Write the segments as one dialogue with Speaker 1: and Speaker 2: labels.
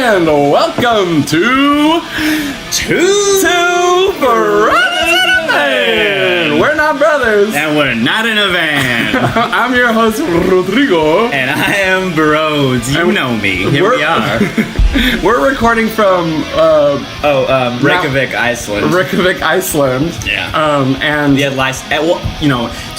Speaker 1: and welcome to Two Brothers in a Van. We're not brothers.
Speaker 2: And we're not in a van.
Speaker 1: I'm your host, Rodrigo.
Speaker 2: And I am Bros. You know me. Here we are.
Speaker 1: We're recording from
Speaker 2: Reykjavik, Iceland.
Speaker 1: Reykjavik, Iceland.
Speaker 2: Yeah.
Speaker 1: And
Speaker 2: we had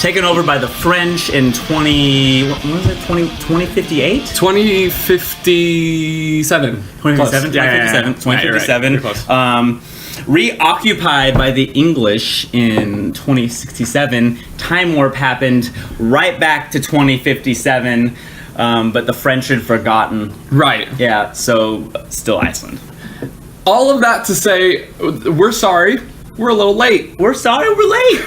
Speaker 2: taken over by the French in 2058?
Speaker 1: 2057.
Speaker 2: 2057? Yeah. 2057.
Speaker 1: Right.
Speaker 2: Reoccupied by the English in 2067. Time warp happened right back to 2057. But the French had forgotten.
Speaker 1: Right.
Speaker 2: Yeah, so still Iceland.
Speaker 1: All of that to say, we're sorry. We're a little late.
Speaker 2: We're sorry we're late.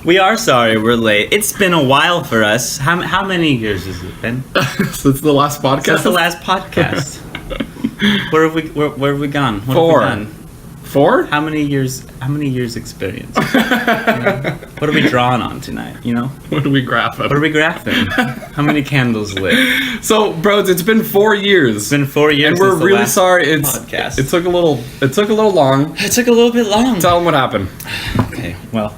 Speaker 2: We are sorry we're late. It's been a while for us. How many years has it been?
Speaker 1: Since the last podcast?
Speaker 2: Since the last podcast. Where have we gone? What
Speaker 1: 4.
Speaker 2: have we done?
Speaker 1: 4?
Speaker 2: How many years experience? What are we drawing on tonight, you know?
Speaker 1: What are we graphing?
Speaker 2: What are we graphing? How many candles lit?
Speaker 1: So, bros, it's been 4 years.
Speaker 2: It's been 4 years.
Speaker 1: And we're
Speaker 2: since the
Speaker 1: really
Speaker 2: last
Speaker 1: sorry.
Speaker 2: podcast.
Speaker 1: It took a little long.
Speaker 2: It took a little bit long.
Speaker 1: Tell them what happened.
Speaker 2: Okay, well,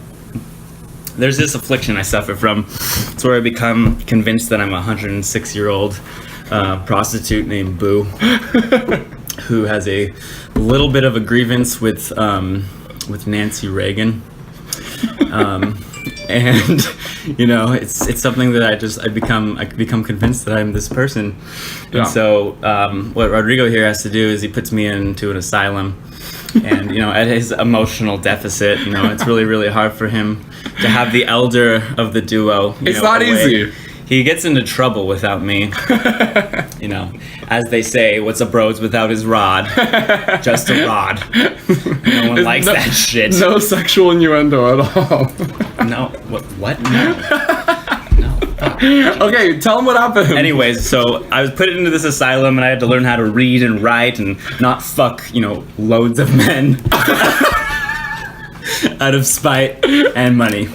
Speaker 2: there's this affliction I suffer from. It's where I become convinced that I'm a 106-year-old prostitute named Boo, who has a little bit of a grievance with Nancy Reagan. And you know, it's something that I become convinced that I'm this person.
Speaker 1: Yeah.
Speaker 2: And so what Rodrigo here has to do is he puts me into an asylum. And you know, at his emotional deficit, you know, it's really, really hard for him to have the elder of the duo.
Speaker 1: It's not easy.
Speaker 2: He gets into trouble without me. You know, as they say, what's a bros without his rod? Just a rod. No one likes that shit.
Speaker 1: No sexual innuendo at all.
Speaker 2: No. What? No.
Speaker 1: Okay, tell them what happened.
Speaker 2: Anyways, so I was put into this asylum and I had to learn how to read and write and not fuck, you know, loads of men out of spite and money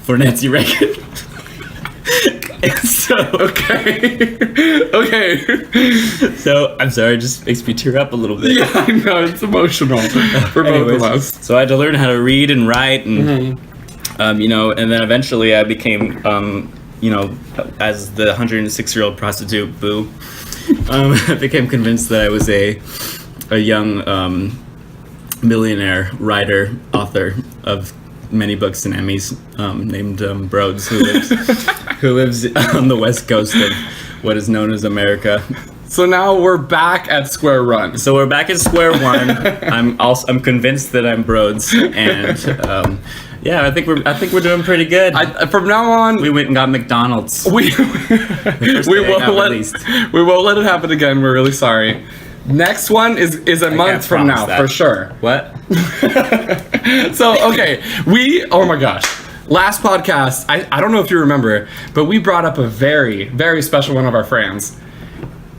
Speaker 2: for Nancy Reagan. So okay. So I'm sorry, it just makes me tear up a little bit.
Speaker 1: Yeah, I know, it's emotional for both of us.
Speaker 2: So I had to learn how to read and write, and you know, and then eventually I became, you know, as the 106-year-old prostitute Boo, I became convinced that I was a young millionaire writer, author of many books and Emmys, named Broads, who lives on the west coast of what is known as America.
Speaker 1: So now we're back at square one.
Speaker 2: So we're back at square one. I'm convinced that I'm Broads, and yeah, I think we're doing pretty good.
Speaker 1: From now on,
Speaker 2: we went and got McDonald's.
Speaker 1: we won't let it happen again. We're really sorry. Next one is a month from now, for sure.
Speaker 2: What?
Speaker 1: So, okay, oh my gosh. Last podcast, I don't know if you remember, but we brought up a very, very special one of our friends.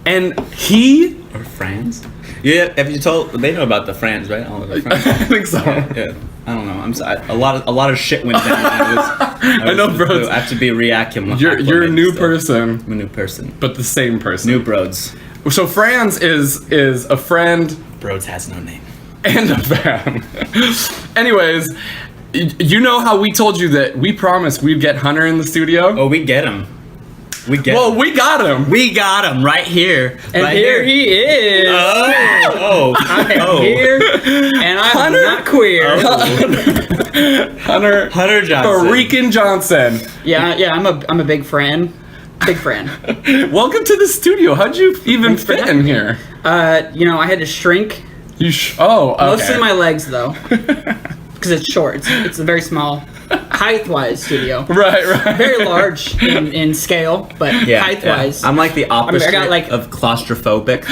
Speaker 1: And
Speaker 2: Or friends? Yeah, have you told, they know about the friends, right? All of the friends.
Speaker 1: I think so.
Speaker 2: Yeah. I don't know. I'm sorry. A lot of shit went down.
Speaker 1: I know, bro.
Speaker 2: I have to be reacclimated.
Speaker 1: You're a new person.
Speaker 2: I'm a new person.
Speaker 1: But the same person.
Speaker 2: New Broads.
Speaker 1: So Franz is a friend.
Speaker 2: Broads has no name.
Speaker 1: And a fan. Anyways, you know how we told you that we promised we'd get Hunter in the studio?
Speaker 2: Oh, we get him. We got him. We got him right here.
Speaker 3: And
Speaker 2: right
Speaker 3: here he is. I am here, and I'm not queer.
Speaker 1: Hunter
Speaker 2: Johnson.
Speaker 1: Freaking Johnson.
Speaker 3: Yeah, I'm a big fan. Big fan.
Speaker 1: Welcome to the studio. How'd you even fit in here?
Speaker 3: You know, I had to shrink.
Speaker 1: Okay.
Speaker 3: Mostly my legs, though. Because it's short. It's a very small, height-wise studio.
Speaker 1: Right.
Speaker 3: Very large in scale, but height-wise.
Speaker 2: Yeah. I'm like the opposite
Speaker 3: I got
Speaker 2: of claustrophobic.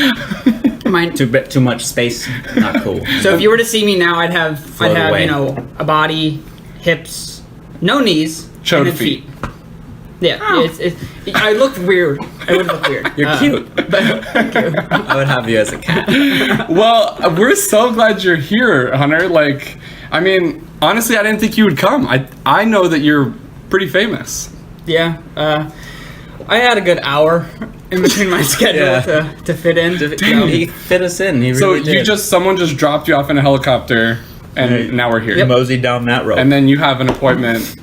Speaker 3: Mine.
Speaker 2: Too much space, not cool.
Speaker 3: So if you were to see me now, I'd have
Speaker 2: away.
Speaker 3: you know, a body, hips, no knees,
Speaker 1: showed
Speaker 3: and then
Speaker 1: feet.
Speaker 3: Yeah, I look weird. I would look weird.
Speaker 2: You're cute.
Speaker 3: But thank you.
Speaker 2: I would have you as a cat.
Speaker 1: Well, we're so glad you're here, Hunter. Like, I mean, honestly, I didn't think you would come. I know that you're pretty famous.
Speaker 3: Yeah. I had a good hour in between my schedule
Speaker 2: Yeah.
Speaker 3: to fit in.
Speaker 2: He fit us in. He
Speaker 1: So
Speaker 2: really did.
Speaker 1: someone just dropped you off in a helicopter, and now we're here.
Speaker 2: moseyed down that road.
Speaker 1: And then you have an appointment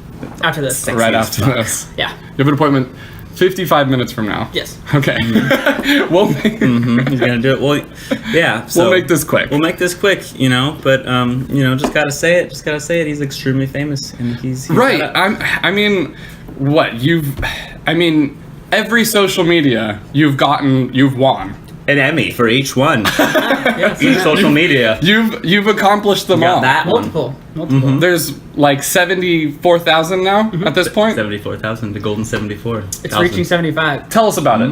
Speaker 3: After this.
Speaker 1: right
Speaker 2: as
Speaker 1: after
Speaker 2: fuck.
Speaker 1: this.
Speaker 3: Yeah.
Speaker 1: You have an appointment 55 minutes from now.
Speaker 3: Yes.
Speaker 1: Okay. we'll make,
Speaker 2: He's gonna do it. Well, yeah. So
Speaker 1: we'll make this quick.
Speaker 2: We'll make this quick, you know. But you know, just gotta say it. Just gotta say it. He's extremely famous, and he's
Speaker 1: Right.
Speaker 2: gotta-
Speaker 1: I mean, every social media you've won.
Speaker 2: an Emmy for each one.
Speaker 3: Yes.
Speaker 2: Each social media.
Speaker 1: You've accomplished them all.
Speaker 2: Got that one.
Speaker 3: Multiple.
Speaker 1: There's like 74,000 now at this point.
Speaker 2: 74,000. The golden 74.
Speaker 3: It's reaching 75.
Speaker 1: Tell us about it.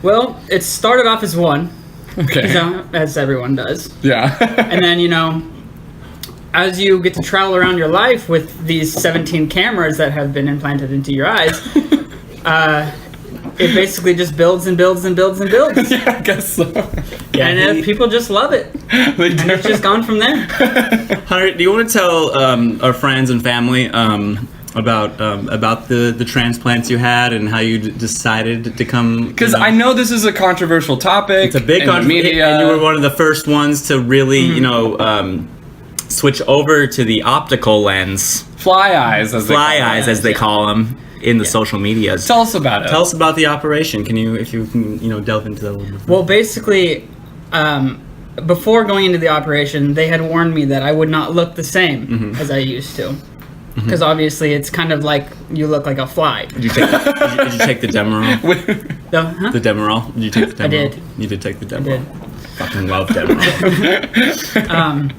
Speaker 3: Well, it started off as one,
Speaker 1: Okay.
Speaker 3: you know, as everyone does.
Speaker 1: Yeah.
Speaker 3: And then, you know, as you get to travel around your life with these 17 cameras that have been implanted into your eyes, it basically just builds and builds and builds and builds.
Speaker 1: Yeah, I guess so.
Speaker 3: And people just love it.
Speaker 1: They do.
Speaker 3: And it's just gone from there.
Speaker 2: Hunter, do you want to tell our friends and family about the transplants you had and how you decided to come?
Speaker 1: Because I know this is a controversial topic.
Speaker 2: It's a big
Speaker 1: in the media.
Speaker 2: and you were one of the first ones to really, you know, switch over to the optical lens,
Speaker 1: Fly eyes, as
Speaker 2: they call them, in the social medias.
Speaker 1: Tell us about it.
Speaker 2: Tell us about the operation. Can you, if you can, you know, delve into that a little bit?
Speaker 3: Well, basically, before going into the operation, they had warned me that I would not look the same as I used to. Because obviously, it's kind of like you look like a fly.
Speaker 2: Did you take did you take the Demerol?
Speaker 3: Huh?
Speaker 2: The Demerol? Did you take the Demerol?
Speaker 3: I did.
Speaker 2: You did take the
Speaker 3: I
Speaker 2: Demerol.
Speaker 3: did.
Speaker 2: Fucking love Demerol.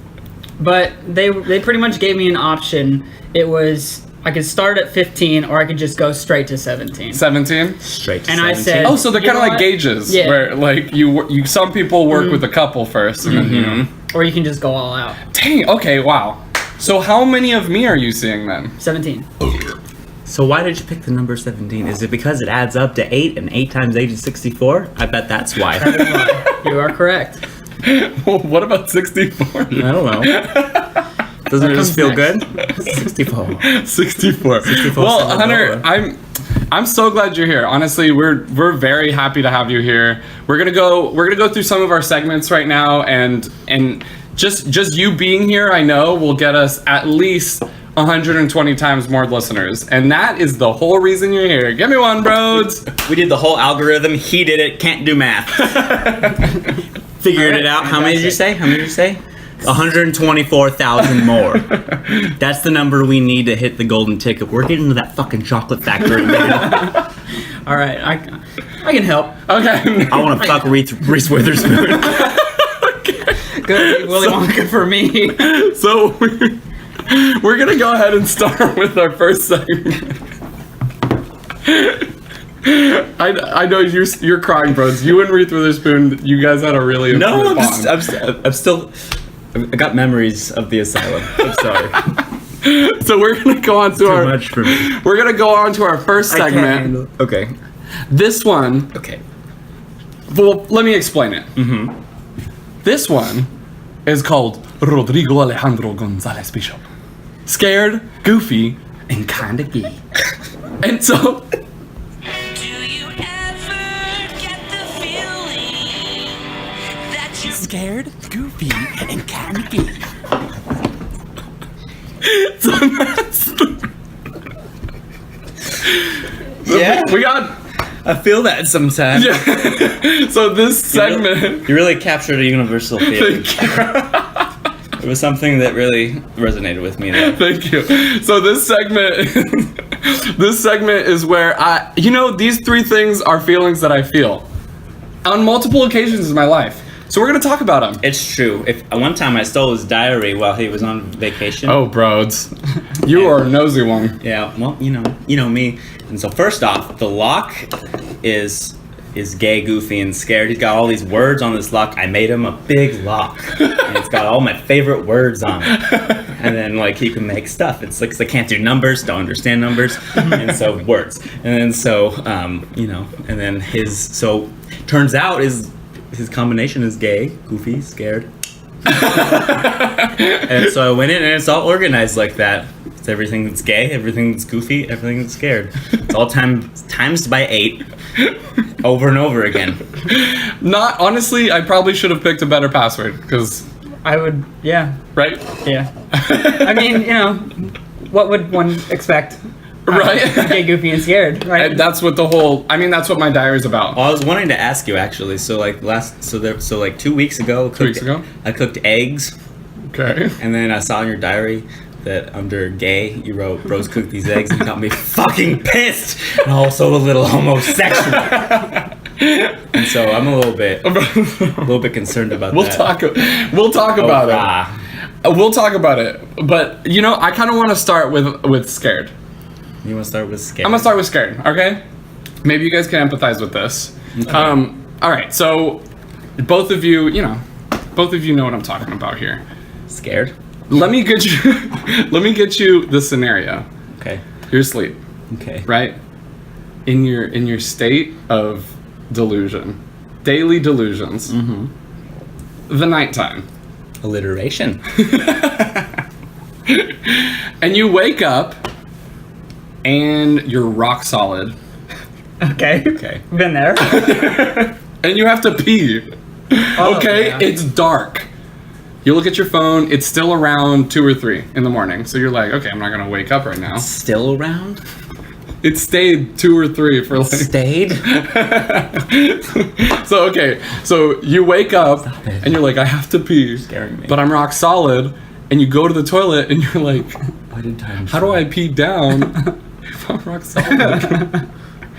Speaker 3: But they pretty much gave me an option. It was I could start at 15 or I could just go straight to 17.
Speaker 1: 17?
Speaker 2: Straight to
Speaker 3: And I
Speaker 2: 17.
Speaker 3: said-
Speaker 1: Oh, so they're
Speaker 3: You
Speaker 1: kind of
Speaker 3: know
Speaker 1: like
Speaker 3: what?
Speaker 1: gauges,
Speaker 3: Yeah.
Speaker 1: where like you some people work with a couple first, and then you know.
Speaker 3: Or you can just go all out.
Speaker 1: Dang. Okay. Wow. So how many of me are you seeing then?
Speaker 3: 17.
Speaker 2: So why did you pick the number 17? Is it because it adds up to 8 and 8 times 8 is 64? I bet that's why.
Speaker 3: You are correct.
Speaker 1: Well, what about 64?
Speaker 2: I don't know. Doesn't it just
Speaker 3: comes
Speaker 2: feel
Speaker 3: next.
Speaker 2: good? 64.
Speaker 1: 64.
Speaker 2: 64
Speaker 1: Well,
Speaker 2: sounds
Speaker 1: Hunter,
Speaker 2: lower.
Speaker 1: I'm so glad you're here. Honestly, we're very happy to have you here. We're gonna go through some of our segments right now, and just you being here, I know, will get us at least 120 times more listeners, and that is the whole reason you're here. Give me one, bros.
Speaker 2: We did the whole algorithm. He did it. Can't do math. Figured it out. How many did you say? 124,000 more. That's the number we need to hit the golden ticket. We're getting to that fucking chocolate factory, man.
Speaker 3: All right, I can help.
Speaker 1: Okay.
Speaker 2: I want to fuck Reese Witherspoon.
Speaker 3: Good, Willy Wonka for me.
Speaker 1: So we're gonna go ahead and start with our first segment. I know you're crying, bros. You and Reese Witherspoon, you guys had a really
Speaker 2: No,
Speaker 1: bond.
Speaker 2: I got memories of the asylum. I'm sorry.
Speaker 1: So we're gonna go on to
Speaker 2: Too much for me.
Speaker 1: We're gonna go on to our first segment.
Speaker 2: Okay.
Speaker 1: This one,
Speaker 2: Okay.
Speaker 1: well, let me explain it. This one is called Rodrigo Alejandro Gonzalez Bishop. Scared, goofy, and kinda gay. And so,
Speaker 4: Do you ever get the feeling that you're
Speaker 1: scared, goofy, and kinda gay. So that's
Speaker 2: Yeah.
Speaker 1: we got.
Speaker 2: I feel that sometimes.
Speaker 1: Yeah. So this segment.
Speaker 2: You really captured a universal feeling. It was something that really resonated with me. Though.
Speaker 1: Thank you. So this segment is where these three things are feelings that I feel on multiple occasions in my life. So we're gonna talk about them.
Speaker 2: It's true. If one time I stole his diary while he was on vacation.
Speaker 1: Oh, bros, you are a nosy one.
Speaker 2: Yeah. Well, you know me. And so first off, the lock is gay, goofy, and scared. He's got all these words on this lock. I made him a big lock, and it's got all my favorite words on it. And then he can make stuff. It's like 'cause I can't do numbers, don't understand numbers, and so words. And then so and then turns out his combination is gay, goofy, scared. And so I went in, and it's all organized like that. It's everything that's gay, everything that's goofy, everything that's scared. It's all times by 8, over and over again.
Speaker 1: Not honestly, I probably should have picked a better password because,
Speaker 3: I would, yeah.
Speaker 1: right?
Speaker 3: Yeah. I mean, what would one expect?
Speaker 1: Right.
Speaker 3: Gay, goofy, and scared, right?
Speaker 1: And that's what that's what my diary is about.
Speaker 2: Well, I was wanting to ask you actually. So like 2 weeks ago,
Speaker 1: 2 weeks ago?
Speaker 2: I cooked eggs,
Speaker 1: Okay.
Speaker 2: and then I saw in your diary that under gay you wrote bros cook these eggs, and you got me fucking pissed, and also a little homosexual. And so I'm a little bit concerned about
Speaker 1: We'll
Speaker 2: that.
Speaker 1: talk about it. We'll talk about it. But I kind of want to start with scared.
Speaker 2: You want to start with scared?
Speaker 1: I'm gonna start with scared. Okay. Maybe you guys can empathize with this.
Speaker 2: Okay.
Speaker 1: All right. So both of you know what I'm talking about here.
Speaker 2: Scared?
Speaker 1: Let me get you the scenario.
Speaker 2: Okay.
Speaker 1: You're asleep,
Speaker 2: Okay.
Speaker 1: right? In your state of delusion, daily delusions.
Speaker 2: Mm-hmm.
Speaker 1: The nighttime.
Speaker 2: Alliteration.
Speaker 1: And you wake up and you're rock solid.
Speaker 3: Okay.
Speaker 2: Okay.
Speaker 3: Been there.
Speaker 1: And you have to pee.
Speaker 3: Oh,
Speaker 1: Okay?
Speaker 3: yeah.
Speaker 1: It's dark. You look at your phone, it's still around 2 or 3 in the morning. So you're like, okay, I'm not gonna wake up right now.
Speaker 2: Still around?
Speaker 1: It stayed 2 or 3 for like
Speaker 2: Stayed?
Speaker 1: So you wake up
Speaker 2: it.
Speaker 1: and you're like, I have to pee.
Speaker 2: Scaring me.
Speaker 1: But I'm rock solid, and you go to the toilet and you're like,
Speaker 2: Why did time
Speaker 1: how do I pee down if I'm rock solid?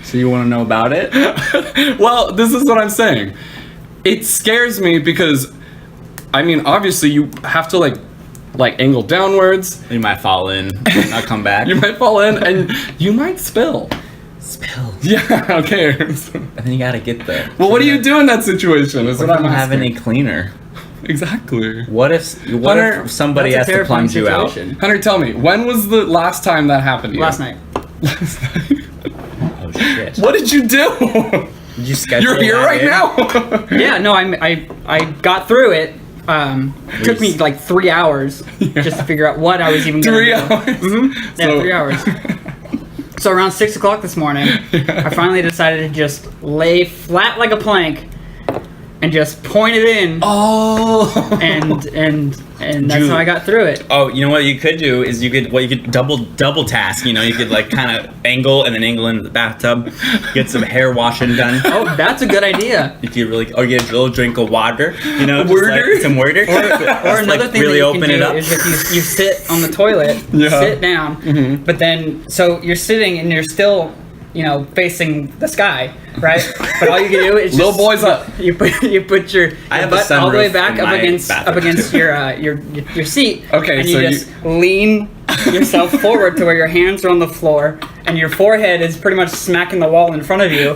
Speaker 2: So you want to know about it?
Speaker 1: Well, this is what I'm saying. It scares me because, I mean, obviously you have to like angle downwards.
Speaker 2: You might fall in, not come back.
Speaker 1: You might fall in and you might spill.
Speaker 2: Spill.
Speaker 1: Yeah, okay.
Speaker 2: And then you gotta get there.
Speaker 1: Well, what do you do in that situation? Is
Speaker 2: What
Speaker 1: what
Speaker 2: if
Speaker 1: I'm
Speaker 2: I don't have
Speaker 1: asking.
Speaker 2: any cleaner?
Speaker 1: Exactly.
Speaker 2: What if
Speaker 1: Hunter,
Speaker 2: somebody
Speaker 3: That's a
Speaker 2: has to
Speaker 3: terrifying
Speaker 2: plunge you out?
Speaker 3: situation.
Speaker 1: Hunter, tell me, when was the last time that happened to you?
Speaker 3: Last night.
Speaker 1: Last night.
Speaker 2: Oh shit!
Speaker 1: What did you do?
Speaker 2: Did you schedule?
Speaker 1: You're here
Speaker 2: that
Speaker 1: right
Speaker 2: in?
Speaker 1: now.
Speaker 3: Yeah, no, I got through it. Took me like 3 hours just to figure out what I was even gonna
Speaker 1: 3
Speaker 3: do.
Speaker 1: hours.
Speaker 3: Mm-hmm. Yeah,
Speaker 1: So-
Speaker 3: 3 hours. So around 6 o'clock this morning, I finally decided to just lay flat like a plank and just point it in,
Speaker 1: Oh.
Speaker 3: and that's how I got through it.
Speaker 2: Oh, you know what you could do is you could double task. You could like kind of angle and then angle into the bathtub, get some hair washing done.
Speaker 3: Oh, that's a good idea.
Speaker 2: If you really, or get a little drink of water. Just
Speaker 1: Water?
Speaker 2: like some water.
Speaker 3: Or another thing
Speaker 2: really
Speaker 3: that you
Speaker 2: open
Speaker 3: can
Speaker 2: it
Speaker 3: do
Speaker 2: up.
Speaker 3: is if you sit on the toilet,
Speaker 1: Yeah.
Speaker 3: sit down, but then so you're sitting and you're still, facing the sky, right? But all you can do is
Speaker 1: Little
Speaker 3: just,
Speaker 1: boys up.
Speaker 3: You put your
Speaker 2: I have a
Speaker 3: butt all the way
Speaker 2: sunroof
Speaker 3: back
Speaker 2: in
Speaker 3: up
Speaker 2: my
Speaker 3: against
Speaker 2: bathroom.
Speaker 3: your seat.
Speaker 1: Okay,
Speaker 3: and
Speaker 1: so
Speaker 3: you
Speaker 1: you-
Speaker 3: just lean yourself forward to where your hands are on the floor and your forehead is pretty much smacking the wall in front of you.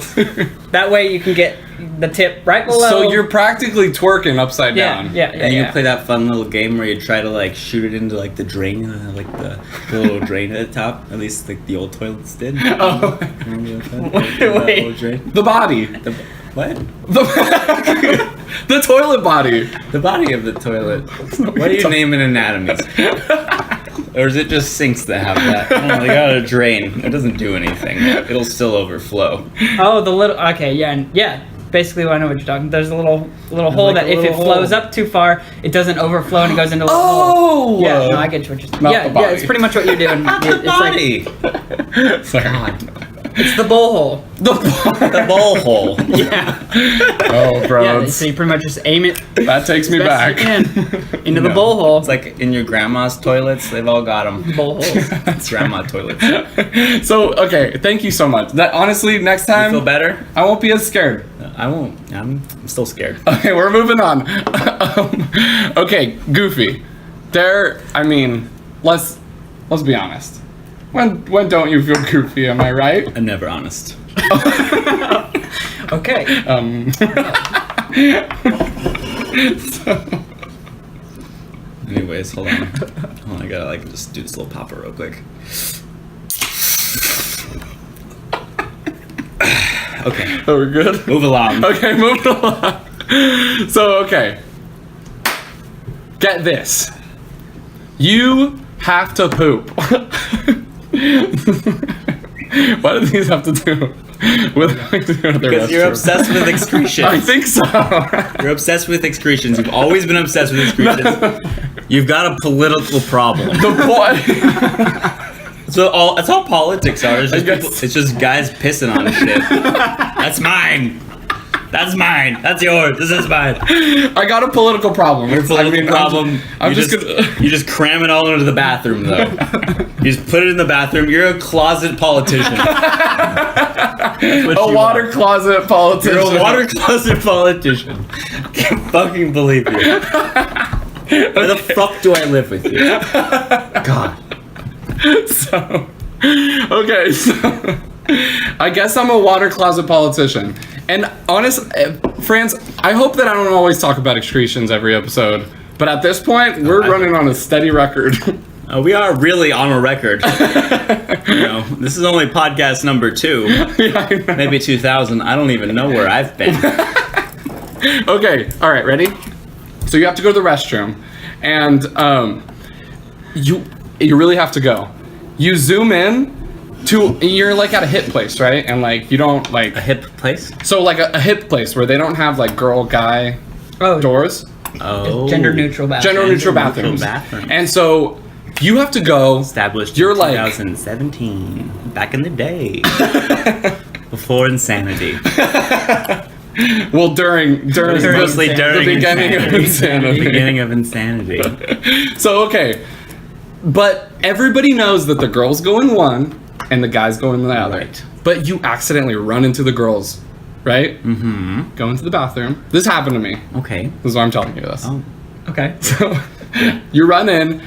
Speaker 3: That way you can get the tip right below.
Speaker 1: So you're practically twerking upside down.
Speaker 3: yeah.
Speaker 2: And you play that fun little game where you try to like shoot it into like the drain, like the little drain at the top. At least like the old toilets did.
Speaker 1: Oh.
Speaker 2: Remember the old
Speaker 3: Wait.
Speaker 2: little drain?
Speaker 1: The body.
Speaker 2: What?
Speaker 1: The toilet body.
Speaker 2: The body of the toilet. What do you name in anatomies? Or is it just sinks that have that? Oh, they got a drain. It doesn't do anything. It'll still overflow.
Speaker 3: Oh, the little. Okay, yeah. Basically, I know what you're talking. There's a little hole
Speaker 2: like
Speaker 3: that
Speaker 2: a
Speaker 3: if it
Speaker 2: little
Speaker 3: flows
Speaker 2: hole.
Speaker 3: up too far, it doesn't overflow and it goes into a little
Speaker 1: Oh!
Speaker 3: hole. Yeah, no, I get what you're saying.
Speaker 1: Not
Speaker 3: Yeah,
Speaker 1: the body.
Speaker 3: it's pretty much what you're doing. It's like
Speaker 2: Body.
Speaker 1: Sorry.
Speaker 2: God.
Speaker 3: it's the bowl hole.
Speaker 2: The bowl hole.
Speaker 3: Yeah,
Speaker 1: Oh, bro.
Speaker 3: yeah. So you pretty much just aim it
Speaker 1: That takes me
Speaker 3: best
Speaker 1: back.
Speaker 3: you can into the
Speaker 1: No.
Speaker 3: bowl hole.
Speaker 2: It's like in your grandma's toilets. They've all got them.
Speaker 3: Bowl holes.
Speaker 2: It's grandma toilets.
Speaker 1: So, okay, thank you so much. That honestly, next time
Speaker 2: You feel better?
Speaker 1: I won't be as scared.
Speaker 2: I won't. I'm still scared.
Speaker 1: Okay, we're moving on. Okay, Goofy. Let's be honest. When don't you feel goofy? Am I right?
Speaker 2: I'm never honest.
Speaker 3: Okay.
Speaker 2: Anyways, hold on. Oh, I gotta like just do this little popper real quick. Okay,
Speaker 1: Oh, we're good.
Speaker 2: move along.
Speaker 1: Okay, moving along. So, okay. Get this. You have to poop. What do these have to do with the
Speaker 2: Because you're obsessed with excretions.
Speaker 1: I think so.
Speaker 2: You're obsessed with excretions. You've always been obsessed with excretions. You've got a political problem.
Speaker 1: The point.
Speaker 2: That's all politics are. It's just,
Speaker 1: guess.
Speaker 2: it's just guys pissing on shit. That's mine. That's mine. That's yours. This is mine.
Speaker 1: I got a political problem.
Speaker 2: Your political problem.
Speaker 1: I'm
Speaker 2: you
Speaker 1: just
Speaker 2: you just cram it all into the bathroom, though. You just put it in the bathroom. You're a closet politician.
Speaker 1: a water closet politician.
Speaker 2: You're a water closet politician. I can't fucking believe you. Where the fuck do I live with you? God.
Speaker 1: So, okay, so I guess I'm a water closet politician. And Frans, I hope that I don't always talk about excretions every episode, but at this point, we're running on a steady record.
Speaker 2: We are really on a record. This is only podcast number 2.
Speaker 1: Yeah, I know.
Speaker 2: Maybe 2000. I don't even know where I've been.
Speaker 1: Okay, all right, ready? So you have to go to the restroom, and you really have to go. You zoom in to, you're like at a hip place, right? And like you don't like
Speaker 2: A hip place?
Speaker 1: so like a hip place where they don't have like girl guy doors.
Speaker 2: Oh.
Speaker 3: Gender neutral bathroom.
Speaker 1: Gender neutral bathrooms.
Speaker 2: bathroom.
Speaker 1: And so you have to go.
Speaker 2: Established
Speaker 1: You're
Speaker 2: in
Speaker 1: like
Speaker 2: 2017. Back in the day. Before insanity.
Speaker 1: Well, during
Speaker 2: Mostly during
Speaker 1: the beginning of insanity.
Speaker 2: Beginning of insanity.
Speaker 1: So okay, but everybody knows that the girls go in one and the guys go in the other.
Speaker 2: Right.
Speaker 1: But you accidentally run into the girls, right? Mm-hmm. Go into the bathroom. This happened to me.
Speaker 2: Okay.
Speaker 1: This is why I'm telling you this.
Speaker 2: Oh.
Speaker 3: Okay.
Speaker 1: So you run in,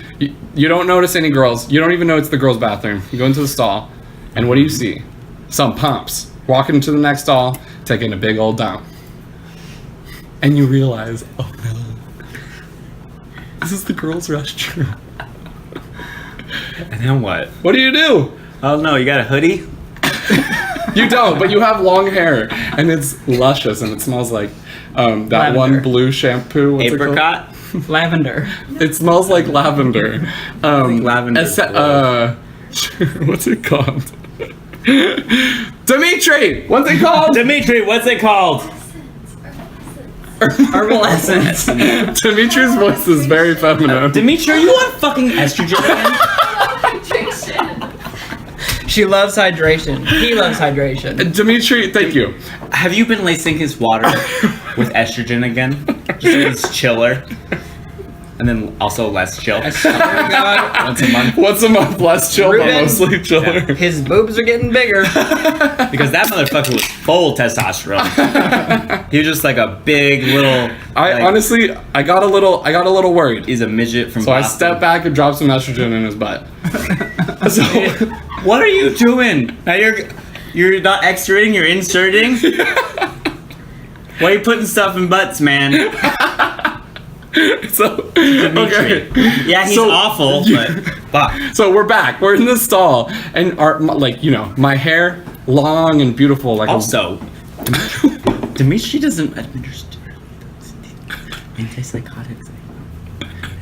Speaker 1: you don't notice any girls. You don't even know it's the girls' bathroom. You go into the stall, and what do you see? Some pumps walking into the next stall, taking a big old dump. And you realize, oh no, this is the girls' restroom.
Speaker 2: And then what?
Speaker 1: What do?
Speaker 2: Oh no, you got a hoodie?
Speaker 1: You don't, but you have long hair, and it's luscious, and it smells like that
Speaker 3: Lavender.
Speaker 1: one blue shampoo. What's
Speaker 2: Apricot?
Speaker 3: Lavender.
Speaker 1: It smells like lavender.
Speaker 2: Lavender
Speaker 1: What's it called? Dimitri! What's it called?
Speaker 2: Dimitri, what's it called?
Speaker 3: Herbal essence.
Speaker 1: Dimitri's voice is very feminine.
Speaker 2: Dimitri, are you on fucking estrogen again?
Speaker 3: She loves hydration. He loves hydration.
Speaker 1: Dimitri, thank you.
Speaker 2: Have you been lacing his water with estrogen again? Just so he's chiller. And then also less chill.
Speaker 3: Oh my God.
Speaker 2: Once a month.
Speaker 1: Once a month, less chill, but
Speaker 3: Ruben.
Speaker 1: mostly chiller.
Speaker 3: His boobs are getting bigger.
Speaker 2: Because that motherfucker was full testosterone. He was just like a big little.
Speaker 1: I honestly, I got a little worried.
Speaker 2: He's a midget from
Speaker 1: So I
Speaker 2: Boston.
Speaker 1: stepped back and dropped some estrogen in his butt. So,
Speaker 2: What are you doing? Now you're not extruding, you're inserting? Why are you putting stuff in butts, man?
Speaker 1: okay.
Speaker 2: Yeah, he's
Speaker 1: So,
Speaker 2: awful, but fuck.
Speaker 1: So we're back. We're in the stall, and my hair long and beautiful, like
Speaker 2: Also, Dimitri doesn't administer antipsychotics.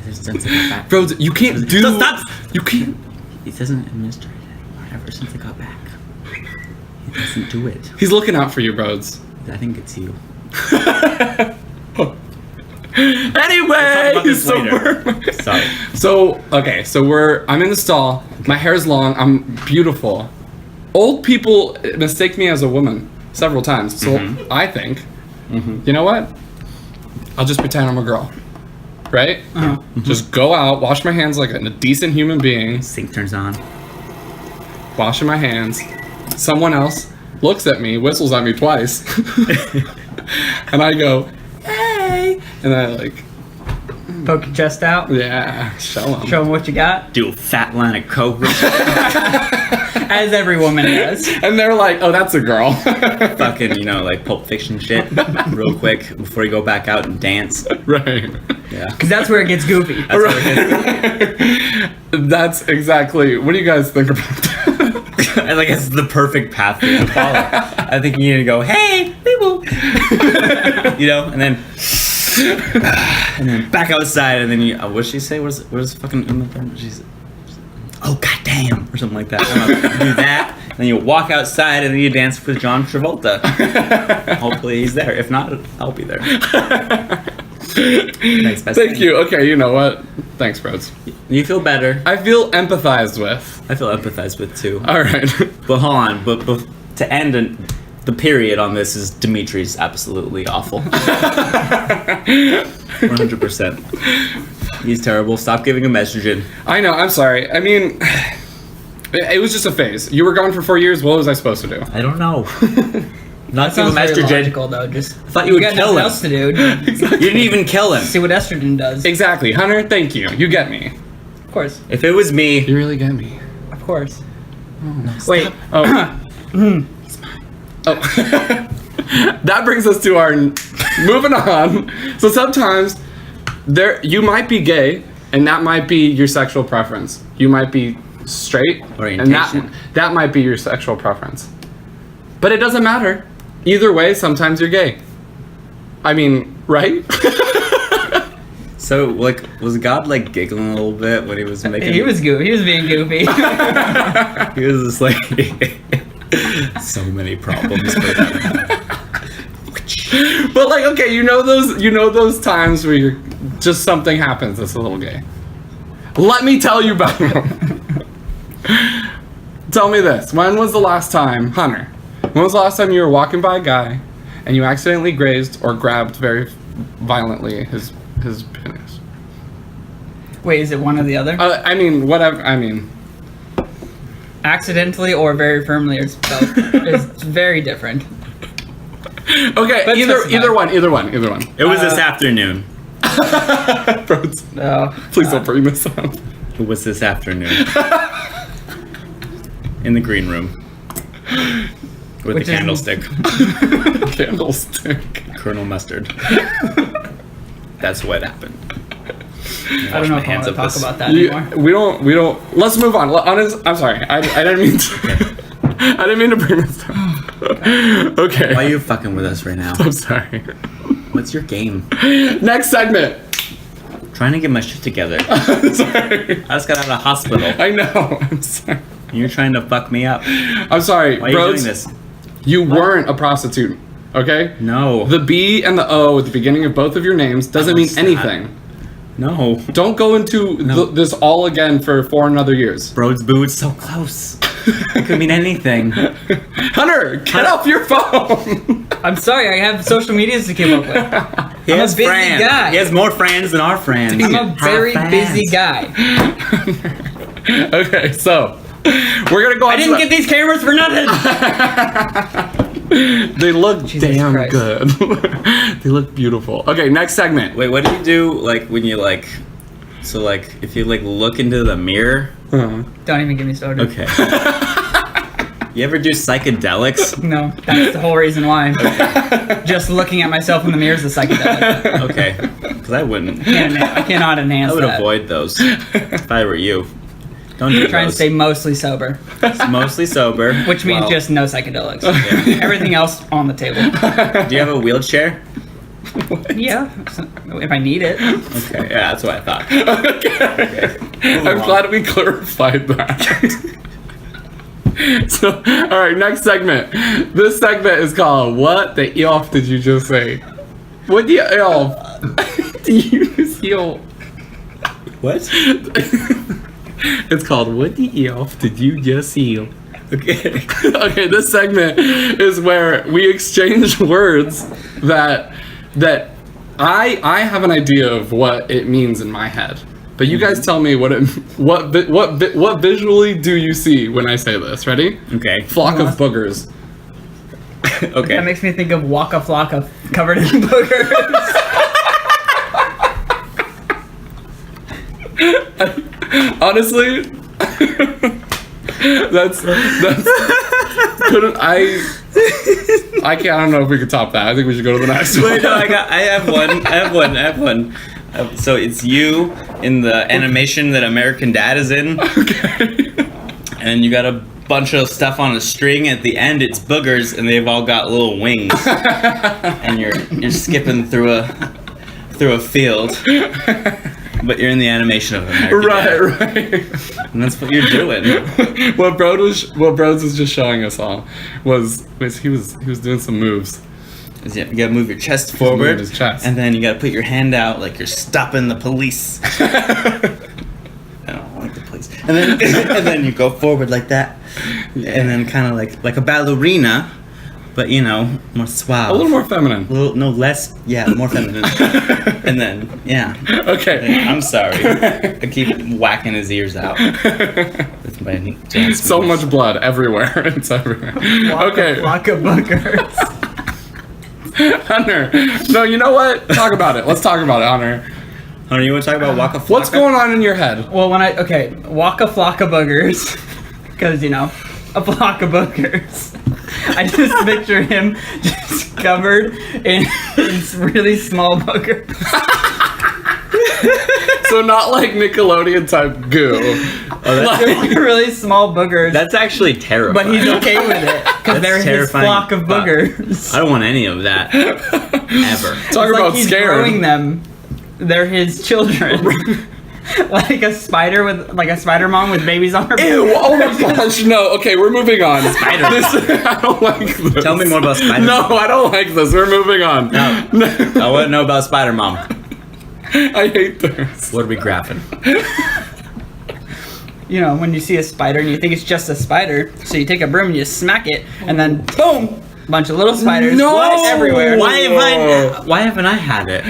Speaker 2: There's since I got back.
Speaker 1: bro, you can't do.
Speaker 2: So stop.
Speaker 1: You can't.
Speaker 2: He doesn't administer it anymore ever since I got back. He doesn't do it.
Speaker 1: He's looking out for you, bros.
Speaker 2: I think it's you.
Speaker 1: Anyway,
Speaker 2: This later. Sorry.
Speaker 1: So I'm in the stall. My hair's long. I'm beautiful. Old people mistake me as a woman several times. So I think, you know what? I'll just pretend I'm a girl, right? Just go out, wash my hands like a decent human being,
Speaker 2: Sink turns on.
Speaker 1: washing my hands. Someone else looks at me, whistles at me twice, and I go, "Hey!" And I
Speaker 3: Poke your chest out.
Speaker 1: yeah, show them.
Speaker 3: Show them what you got.
Speaker 2: Do a fat line of coke.
Speaker 3: As every woman does.
Speaker 1: And they're like, "Oh, that's a girl."
Speaker 2: Fucking, like Pulp Fiction shit. Real quick before you go back out and dance.
Speaker 1: Right.
Speaker 2: Yeah.
Speaker 3: Because that's where it gets goofy.
Speaker 2: That's what it is.
Speaker 1: That's exactly. What do you guys think about that?
Speaker 2: I think it's the perfect path for you to follow. I think you need to go, hey, people. And then back outside, and then what did she say? What is fucking Uma Thurman? oh goddamn, or something like that. Do that, then you walk outside and then you dance with John Travolta. Hopefully he's there. If not, I'll be there. Thanks, best
Speaker 1: Thank
Speaker 2: thing.
Speaker 1: you. Okay, you know what? Thanks, bros.
Speaker 2: You feel better.
Speaker 1: I feel empathized with.
Speaker 2: I feel empathized with too.
Speaker 1: All right.
Speaker 2: But hold on, but to end the period on this is Dimitri's absolutely awful. 100%. He's terrible. Stop giving him estrogen.
Speaker 1: I know. I'm sorry. I mean, it was just a phase. You were gone for 4 years. What was I supposed to do?
Speaker 2: I don't know. Not
Speaker 3: Sounds
Speaker 2: give him
Speaker 3: very
Speaker 2: estrogen.
Speaker 3: logical, though. Just
Speaker 2: I thought you would
Speaker 3: got
Speaker 2: kill
Speaker 3: nothing
Speaker 2: him.
Speaker 3: else to do.
Speaker 2: You didn't even kill him.
Speaker 3: See what estrogen does.
Speaker 1: Exactly, Hunter. Thank you. You get me.
Speaker 3: Of course.
Speaker 2: If it was me,
Speaker 1: You really get me.
Speaker 3: Of course. Wait.
Speaker 1: Oh. Oh. That brings us to our moving on. So sometimes you might be gay, and that might be your sexual preference. You might be straight, and
Speaker 2: Orientation.
Speaker 1: that might be your sexual preference. But it doesn't matter. Either way, sometimes you're gay. I mean, right?
Speaker 2: so like, was God like giggling a little bit when he was making?
Speaker 3: He was goofy. He was being goofy.
Speaker 2: He was just like, so many problems.
Speaker 1: But like, okay, you know those times where you're just something happens that's a little gay. Let me tell you about them. Tell me this. When was the last time, Hunter? When was the last time you were walking by a guy and you accidentally grazed or grabbed very violently his penis?
Speaker 3: Wait, is it one or the other?
Speaker 1: I mean, whatever. I mean,
Speaker 3: Accidentally or very firmly, or both. It's very different.
Speaker 1: okay.
Speaker 3: But
Speaker 1: Either one.
Speaker 2: It was this afternoon.
Speaker 1: Bros,
Speaker 3: So,
Speaker 1: please don't bring this up.
Speaker 2: It was this afternoon. In the green room. With
Speaker 3: Which
Speaker 2: the
Speaker 3: is-
Speaker 2: candlestick.
Speaker 1: Candlestick.
Speaker 2: Colonel Mustard. That's what happened.
Speaker 3: I don't know if I want to talk about that
Speaker 1: We
Speaker 3: anymore.
Speaker 1: don't. Let's move on. I'm sorry. I didn't mean to. I didn't mean to bring this up. Okay.
Speaker 2: Why are you fucking with us right now?
Speaker 1: I'm sorry.
Speaker 2: What's your game?
Speaker 1: Next segment.
Speaker 2: Trying to get my shit together.
Speaker 1: Sorry.
Speaker 2: I just got out of hospital.
Speaker 1: I know. I'm sorry.
Speaker 2: You're trying to fuck me up.
Speaker 1: I'm sorry,
Speaker 2: Why are you
Speaker 1: bros.
Speaker 2: doing this?
Speaker 1: You weren't a prostitute. Okay.
Speaker 2: No.
Speaker 1: The B and the O at the beginning of both of your names doesn't mean
Speaker 2: was not.
Speaker 1: anything.
Speaker 2: No.
Speaker 1: Don't go into this all again for 4 another years.
Speaker 2: Broad's boo, it's so close. It could mean anything.
Speaker 1: Hunter, get off your phone.
Speaker 3: I'm sorry, I have social medias to keep up with.
Speaker 2: He
Speaker 3: I'm a
Speaker 2: has
Speaker 3: busy
Speaker 2: friends.
Speaker 3: guy.
Speaker 2: He has more friends than our friends.
Speaker 3: I'm a very
Speaker 2: Have
Speaker 3: busy
Speaker 2: fans.
Speaker 3: guy.
Speaker 1: Okay, so we're gonna go on.
Speaker 3: I didn't get these cameras for nothing.
Speaker 1: They look
Speaker 3: Jesus
Speaker 1: damn
Speaker 3: Christ.
Speaker 1: good. They look beautiful. Okay, next segment.
Speaker 2: Wait, what do you do like when you like? So like, if you like look into the mirror.
Speaker 1: Uh,
Speaker 3: Don't even get me started.
Speaker 2: Okay. You ever do psychedelics?
Speaker 3: No, that's the whole reason why. Just looking at myself in the mirror is a psychedelic.
Speaker 2: Okay. Because I wouldn't.
Speaker 3: I cannot enhance
Speaker 2: I would
Speaker 3: that.
Speaker 2: avoid those if I were you. Don't do
Speaker 3: Try and
Speaker 2: those.
Speaker 3: stay mostly sober,
Speaker 2: It's mostly sober.
Speaker 3: which means
Speaker 2: Well,
Speaker 3: just no psychedelics.
Speaker 2: yeah.
Speaker 3: Everything else on the table.
Speaker 2: Do you have a wheelchair?
Speaker 3: Yeah, if I need it.
Speaker 2: Okay, yeah, that's what I thought.
Speaker 1: okay. I'm glad we clarified that. So, all right, next segment. This segment is called "What the Elf Did You Just Say?" What the elf did you just heal?
Speaker 2: What?
Speaker 1: It's called "What the Elf Did You Just Heal?"
Speaker 2: Okay.
Speaker 1: Okay, this segment is where we exchange words that I have an idea of what it means in my head, but you guys tell me what visually do you see when I say this? Ready?
Speaker 2: Okay.
Speaker 1: Flock of boogers.
Speaker 2: Okay.
Speaker 3: That makes me think of Waka Flocka covered in boogers.
Speaker 1: Honestly, that's couldn't I can't. I don't know if we could top that. I think we should go to the next one.
Speaker 2: Wait, no, I have one. So it's you in the animation that American Dad is in.
Speaker 1: Okay.
Speaker 2: And you got a bunch of stuff on a string. At the end, it's boogers, and they've all got little wings. And you're skipping through a field. but you're in the animation of American Dad.
Speaker 1: Right.
Speaker 2: And that's what you're doing.
Speaker 1: What Bros was just showing us all was he was doing some moves.
Speaker 2: You gotta move your chest forward,
Speaker 1: his chest.
Speaker 2: and then you gotta put your hand out like you're stopping the police. I don't like the police. And then you go forward like that, and then kind of like a ballerina, but more suave.
Speaker 1: A little more feminine.
Speaker 2: More feminine. And then
Speaker 1: Okay.
Speaker 2: I'm sorry. I keep whacking his ears out with my dance
Speaker 1: So
Speaker 2: moves.
Speaker 1: much blood everywhere. It's everywhere. Okay.
Speaker 3: Waka boogers.
Speaker 1: Hunter. No, you know what? Talk about it. Let's talk about it, Hunter.
Speaker 2: Hunter, you want to talk about Waka Flocka?
Speaker 1: What's going on in your head?
Speaker 3: Well, Waka Flocka boogers, because a flock of boogers. I just picture him just covered in really small boogers.
Speaker 1: So not like Nickelodeon type goo.
Speaker 3: They're really small boogers.
Speaker 2: That's actually terrifying.
Speaker 3: But he's okay with it because
Speaker 2: That's
Speaker 3: they're his
Speaker 2: terrifying,
Speaker 3: flock of
Speaker 2: but
Speaker 3: boogers.
Speaker 2: I don't want any of that ever.
Speaker 1: Talk
Speaker 3: It's
Speaker 1: about
Speaker 3: he's
Speaker 1: scared.
Speaker 3: growing them. They're his children. Like a spider mom with babies on her back.
Speaker 1: Ew, oh my gosh, no. Okay, we're moving on. I don't like this.
Speaker 2: Tell me more about Spider.
Speaker 1: No, I don't like this. We're moving on.
Speaker 2: No. I want to know about Spider Mom.
Speaker 1: I hate this.
Speaker 2: What are we graphing?
Speaker 3: When you see a spider and you think it's just a spider, so you take a broom and you smack it, and then boom, a bunch of little spiders
Speaker 1: No!
Speaker 3: everywhere.
Speaker 2: Why haven't I had it?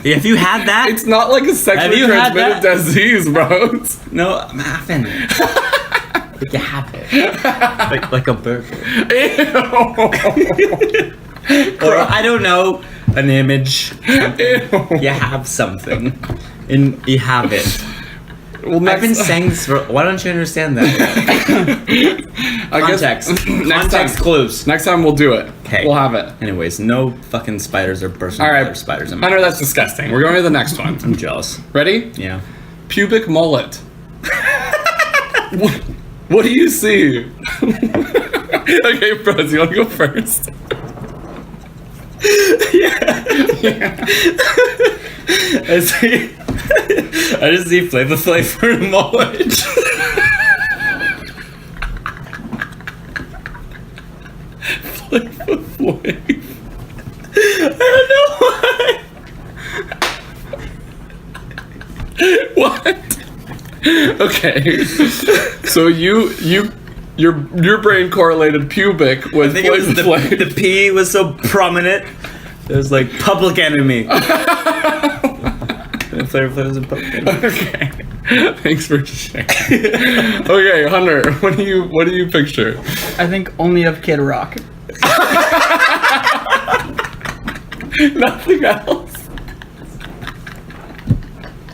Speaker 2: Have you had that?
Speaker 1: It's not like a
Speaker 2: Have
Speaker 1: sexually
Speaker 2: you had
Speaker 1: transmitted
Speaker 2: that?
Speaker 1: disease, bro.
Speaker 2: No, I'm having it. Like you have it. Like a burger. Or I don't know, an image. You have something. And you have it.
Speaker 1: Well,
Speaker 2: I've been saying this for. Why don't you understand that? Context. Context clues.
Speaker 1: Next time we'll do it.
Speaker 2: 'Kay.
Speaker 1: We'll have it.
Speaker 2: Anyways, no fucking spiders are bursting
Speaker 1: All right,
Speaker 2: other spiders in my
Speaker 1: Hunter, that's disgusting. We're going to the next one.
Speaker 2: I'm jealous.
Speaker 1: Ready?
Speaker 2: Yeah.
Speaker 1: Pubic mullet. What do you see? Okay, bros, you want to go first?
Speaker 2: I just see Flavor Flav for a mullet.
Speaker 1: Flavor Flav.
Speaker 2: I don't know why.
Speaker 1: What? Okay. So your brain correlated pubic with
Speaker 2: I think it was
Speaker 1: Flavor Flav.
Speaker 2: the P was so prominent. It was like Public Enemy. Flavor Flav was a Public Enemy.
Speaker 1: Okay. Thanks for sharing. Okay, Hunter, what do you picture?
Speaker 3: I think only of Kid Rock.
Speaker 1: Nothing else.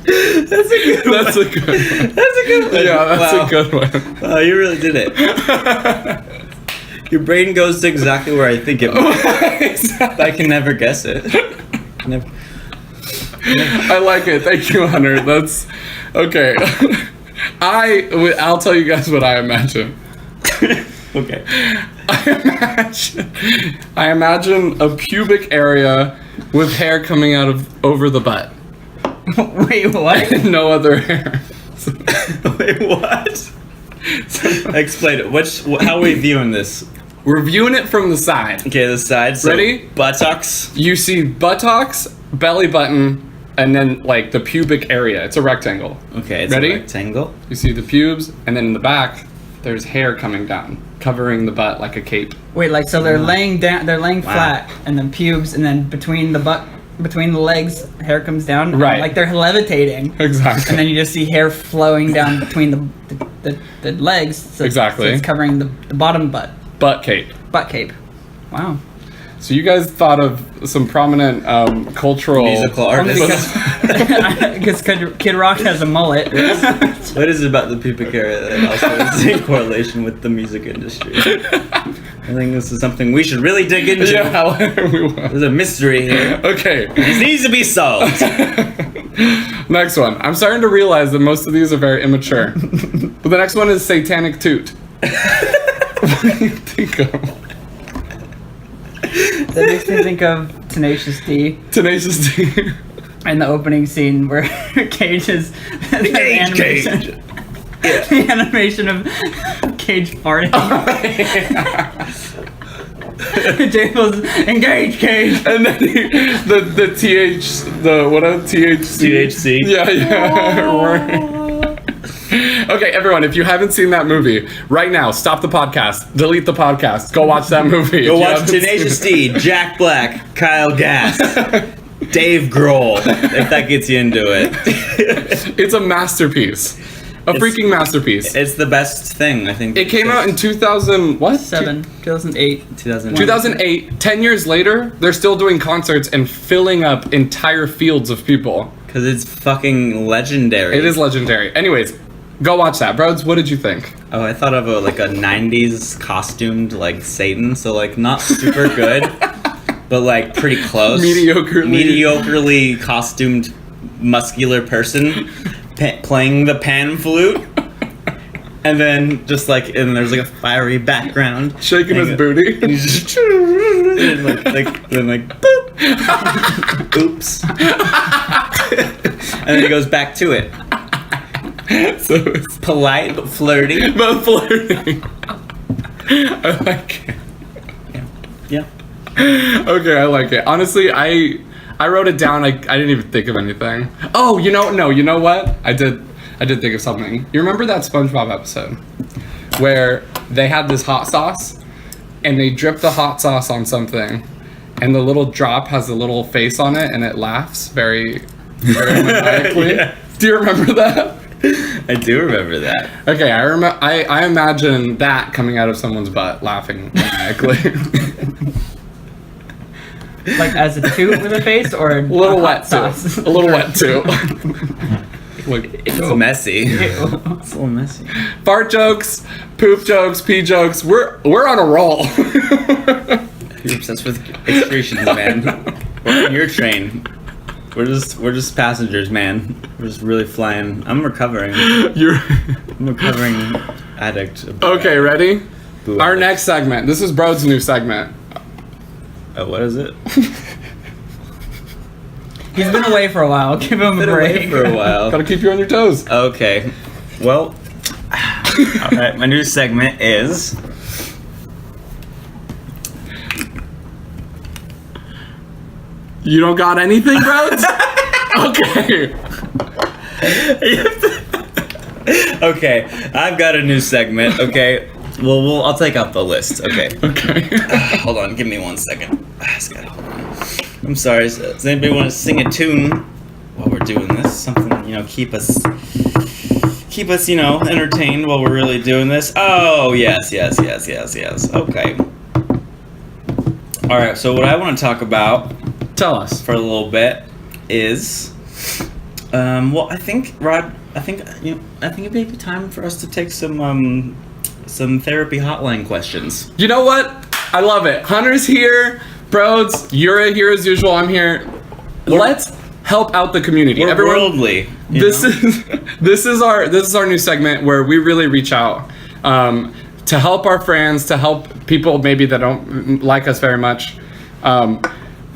Speaker 2: That's a good one.
Speaker 1: That's a good one.
Speaker 2: That's a good one.
Speaker 1: Yeah, that's
Speaker 2: Wow.
Speaker 1: a good one.
Speaker 2: Wow, you really did it. Your brain goes to exactly where I think it would. I can never guess it. Never.
Speaker 1: I like it. Thank you, Hunter. That's okay. I'll tell you guys what I imagine.
Speaker 2: Okay.
Speaker 1: I imagine a pubic area with hair coming out of over the butt.
Speaker 3: Wait, what?
Speaker 1: No other hair.
Speaker 2: Wait, what? Explain it. How are we viewing this?
Speaker 1: We're viewing it from the side.
Speaker 2: Okay, the side. So
Speaker 1: Ready?
Speaker 2: Buttocks.
Speaker 1: You see buttocks, belly button, and then like the pubic area. It's a rectangle.
Speaker 2: Okay, it's
Speaker 1: Ready?
Speaker 2: a rectangle.
Speaker 1: You see the pubes, and then in the back, there's hair coming down, covering the butt like a cape.
Speaker 3: Wait, like so they're laying down, they're laying
Speaker 2: Wow.
Speaker 3: flat, and then pubes, and then between the legs, hair comes down. and,
Speaker 1: Right.
Speaker 3: like they're levitating.
Speaker 1: Exactly.
Speaker 3: And then you just see hair flowing down between the legs. So
Speaker 1: Exactly.
Speaker 3: So it's covering the bottom butt
Speaker 1: cape.
Speaker 3: butt cape. Wow.
Speaker 1: So you guys thought of some prominent cultural
Speaker 2: Musical
Speaker 3: Only
Speaker 2: artists.
Speaker 3: because Kid Rock has a mullet.
Speaker 2: What is it about the pubic area that also is in correlation with the music industry? I think this is something we should really dig into.
Speaker 1: Yeah, we will.
Speaker 2: There's a mystery here.
Speaker 1: Okay,
Speaker 2: This needs to be solved.
Speaker 1: next one. I'm starting to realize that most of these are very immature. But the next one is Satanic Toot. What do you think of?
Speaker 3: That makes me think of Tenacious D.
Speaker 1: Tenacious D.
Speaker 3: in the opening scene where Cage is the animation, the animation of Cage farting. Jable's engage, Cage.
Speaker 1: And then THC. Yeah. Okay, everyone, if you haven't seen that movie, right now, stop the podcast, delete the podcast, go watch that movie.
Speaker 2: Go watch Tenacious D, Jack Black, Kyle Gass, Dave Grohl, if that gets you into it.
Speaker 1: It's a masterpiece. Freaking masterpiece.
Speaker 2: It's the best thing, I think.
Speaker 1: It came out in 2000, what?
Speaker 3: 2008.
Speaker 1: 2008. 10 years later, they're still doing concerts and filling up entire fields of people.
Speaker 2: Because it's fucking legendary.
Speaker 1: It is legendary. Anyways, go watch that. Broads, what did you think?
Speaker 2: Oh, I thought of a 90s costumed, Satan, so, not super good, but, pretty close. Mediocrely costumed, muscular person playing the pan flute. And then just and there's a fiery background.
Speaker 1: Shaking his booty.
Speaker 2: And he's just and boop. Oops. And then he goes back to it.
Speaker 1: So it's
Speaker 2: polite but flirty.
Speaker 1: I like it.
Speaker 2: Yeah.
Speaker 1: Okay, I like it. Honestly, I wrote it down. I didn't even think of anything. Oh, you know what? I did think of something. You remember that SpongeBob episode where they had this hot sauce and they dripped the hot sauce on something and the little drop has a little face on it and it laughs very, very maniacally?
Speaker 2: Yeah.
Speaker 1: Do you remember that?
Speaker 2: I do remember that.
Speaker 1: Okay, I imagine that coming out of someone's butt laughing maniacally.
Speaker 3: As a toot with a face or
Speaker 1: a little wet
Speaker 3: sauce?
Speaker 1: too. A little wet too.
Speaker 2: It's messy. It's a little messy.
Speaker 1: Fart jokes, poop jokes, pee jokes. We're on a roll.
Speaker 2: You're obsessed with excretions, man. We're on your train. We're just passengers, man. We're just really flying. I'm recovering. I'm a recovering addict.
Speaker 1: Okay, ready?
Speaker 2: Boo
Speaker 1: Our
Speaker 2: addict.
Speaker 1: next segment. This is Broad's new segment.
Speaker 2: Oh, what is it?
Speaker 3: He's been away for a while. Give him a break.
Speaker 2: For a while.
Speaker 1: Gotta keep you on your toes.
Speaker 2: Okay. Well, all right. My new segment is.
Speaker 1: You don't got anything, Broads? Okay.
Speaker 2: Okay, I've got a new segment. Okay, well, I'll take out the list. Okay.
Speaker 1: Okay.
Speaker 2: Hold on, give me 1 second. Hold on. I'm sorry. Does anybody want to sing a tune while we're doing this? Something, keep us, entertained while we're really doing this. Oh, yes. Okay. All right. So what I want to talk about,
Speaker 1: Tell us.
Speaker 2: for a little bit, is, well, I think it may be time for us to take some therapy hotline questions.
Speaker 1: You know what? I love it. Hunter's here. Broads, you're here as usual. I'm here. Let's help out the community.
Speaker 2: We're
Speaker 1: Everyone,
Speaker 2: worldly.
Speaker 1: This is our new segment where we really reach out to help our friends, to help people maybe that don't like us very much.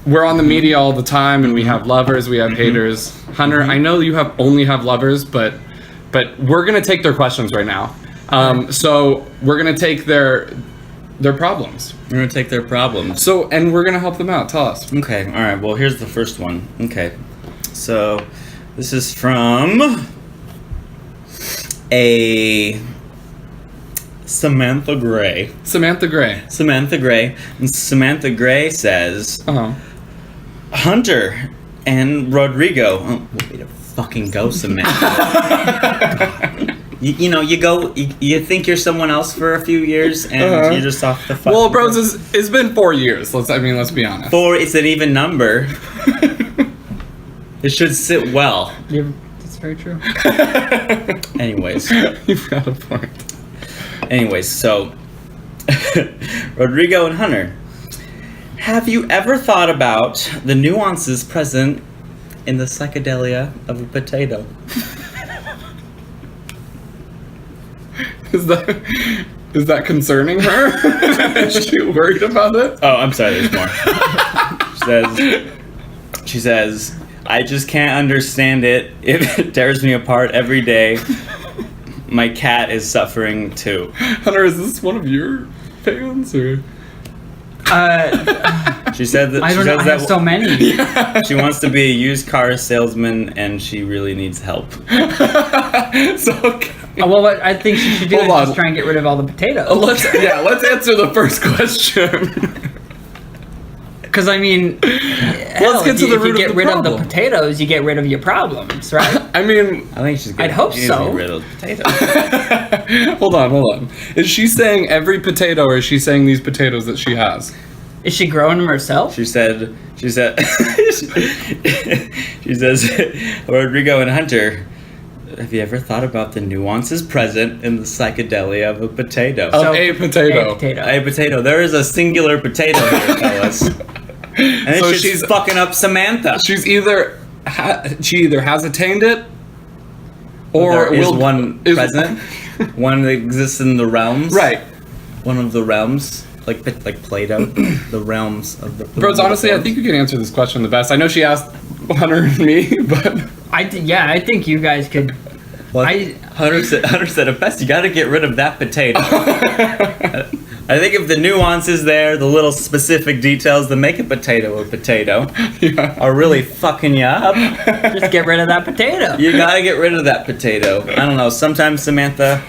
Speaker 1: We're on the media all the time, and we have lovers, we have haters. Hunter, I know you only have lovers, but we're gonna take their questions right now. So we're gonna take their problems.
Speaker 2: We're gonna take their problems.
Speaker 1: So, and we're gonna help them out. Tell us.
Speaker 2: Okay, all right. Well, here's the first one. Okay, so this is from a Samantha Gray.
Speaker 1: Samantha Gray.
Speaker 2: And Samantha Gray says,
Speaker 1: Uh-huh.
Speaker 2: Hunter and Rodrigo. Oh, way to fucking go, Samantha. You think you're someone else for a few years, and you're just off the fucking.
Speaker 1: Well, bros, it's been 4 years. Let's be honest.
Speaker 2: 4, it's an even number. It should sit well.
Speaker 3: That's very true.
Speaker 2: Anyways.
Speaker 1: You've got a point.
Speaker 2: Anyways, so Rodrigo and Hunter, have you ever thought about the nuances present in the psychedelia of a potato?
Speaker 1: Is that concerning her? Is she worried about it?
Speaker 2: Oh, I'm sorry, there's more. She says, I just can't understand it. It tears me apart every day. My cat is suffering too.
Speaker 1: Hunter, is this one of your fans or?
Speaker 2: She said that
Speaker 3: I don't know. I have so many.
Speaker 2: she wants to be a used car salesman and she really needs help.
Speaker 1: So okay.
Speaker 3: Well, what I think she should do
Speaker 1: Hold
Speaker 3: is
Speaker 1: on.
Speaker 3: just try and get rid of all the potatoes.
Speaker 1: Let's answer the first question.
Speaker 3: Because I mean,
Speaker 1: Let's get to the
Speaker 3: if
Speaker 1: root
Speaker 3: you get
Speaker 1: of the
Speaker 3: rid of the
Speaker 1: problem.
Speaker 3: potatoes, you get rid of your problems, right?
Speaker 1: I mean,
Speaker 2: I think she's good.
Speaker 3: I'd hope
Speaker 2: she needs
Speaker 3: so.
Speaker 2: to get rid of potatoes.
Speaker 1: hold on. Is she saying every potato, or is she saying these potatoes that she has?
Speaker 3: Is she growing them herself?
Speaker 2: She said, she says, Rodrigo and Hunter, have you ever thought about the nuances present in the psychedelia of a potato?
Speaker 1: Of a potato.
Speaker 3: A potato.
Speaker 2: A potato. There is a singular potato here, fellas. And it's
Speaker 1: So
Speaker 2: just
Speaker 1: she's-
Speaker 2: fucking up Samantha.
Speaker 1: She's she either has attained it, or
Speaker 2: there is
Speaker 1: will
Speaker 2: one
Speaker 1: is-
Speaker 2: present. One that exists in the realms.
Speaker 1: Right.
Speaker 2: One of the realms. Like Play-Doh. The realms of the...
Speaker 1: Bros, honestly, I think you can answer this question the best. I know she asked Hunter and me, but
Speaker 3: I think you guys could.
Speaker 2: Well,
Speaker 3: I-
Speaker 2: Hunter said it best. You got to get rid of that potato. I think if the nuance is there, the little specific details that make a potato are really fucking you up.
Speaker 3: Just get rid of that potato.
Speaker 2: You got to get rid of that potato. I don't know. Sometimes, Samantha,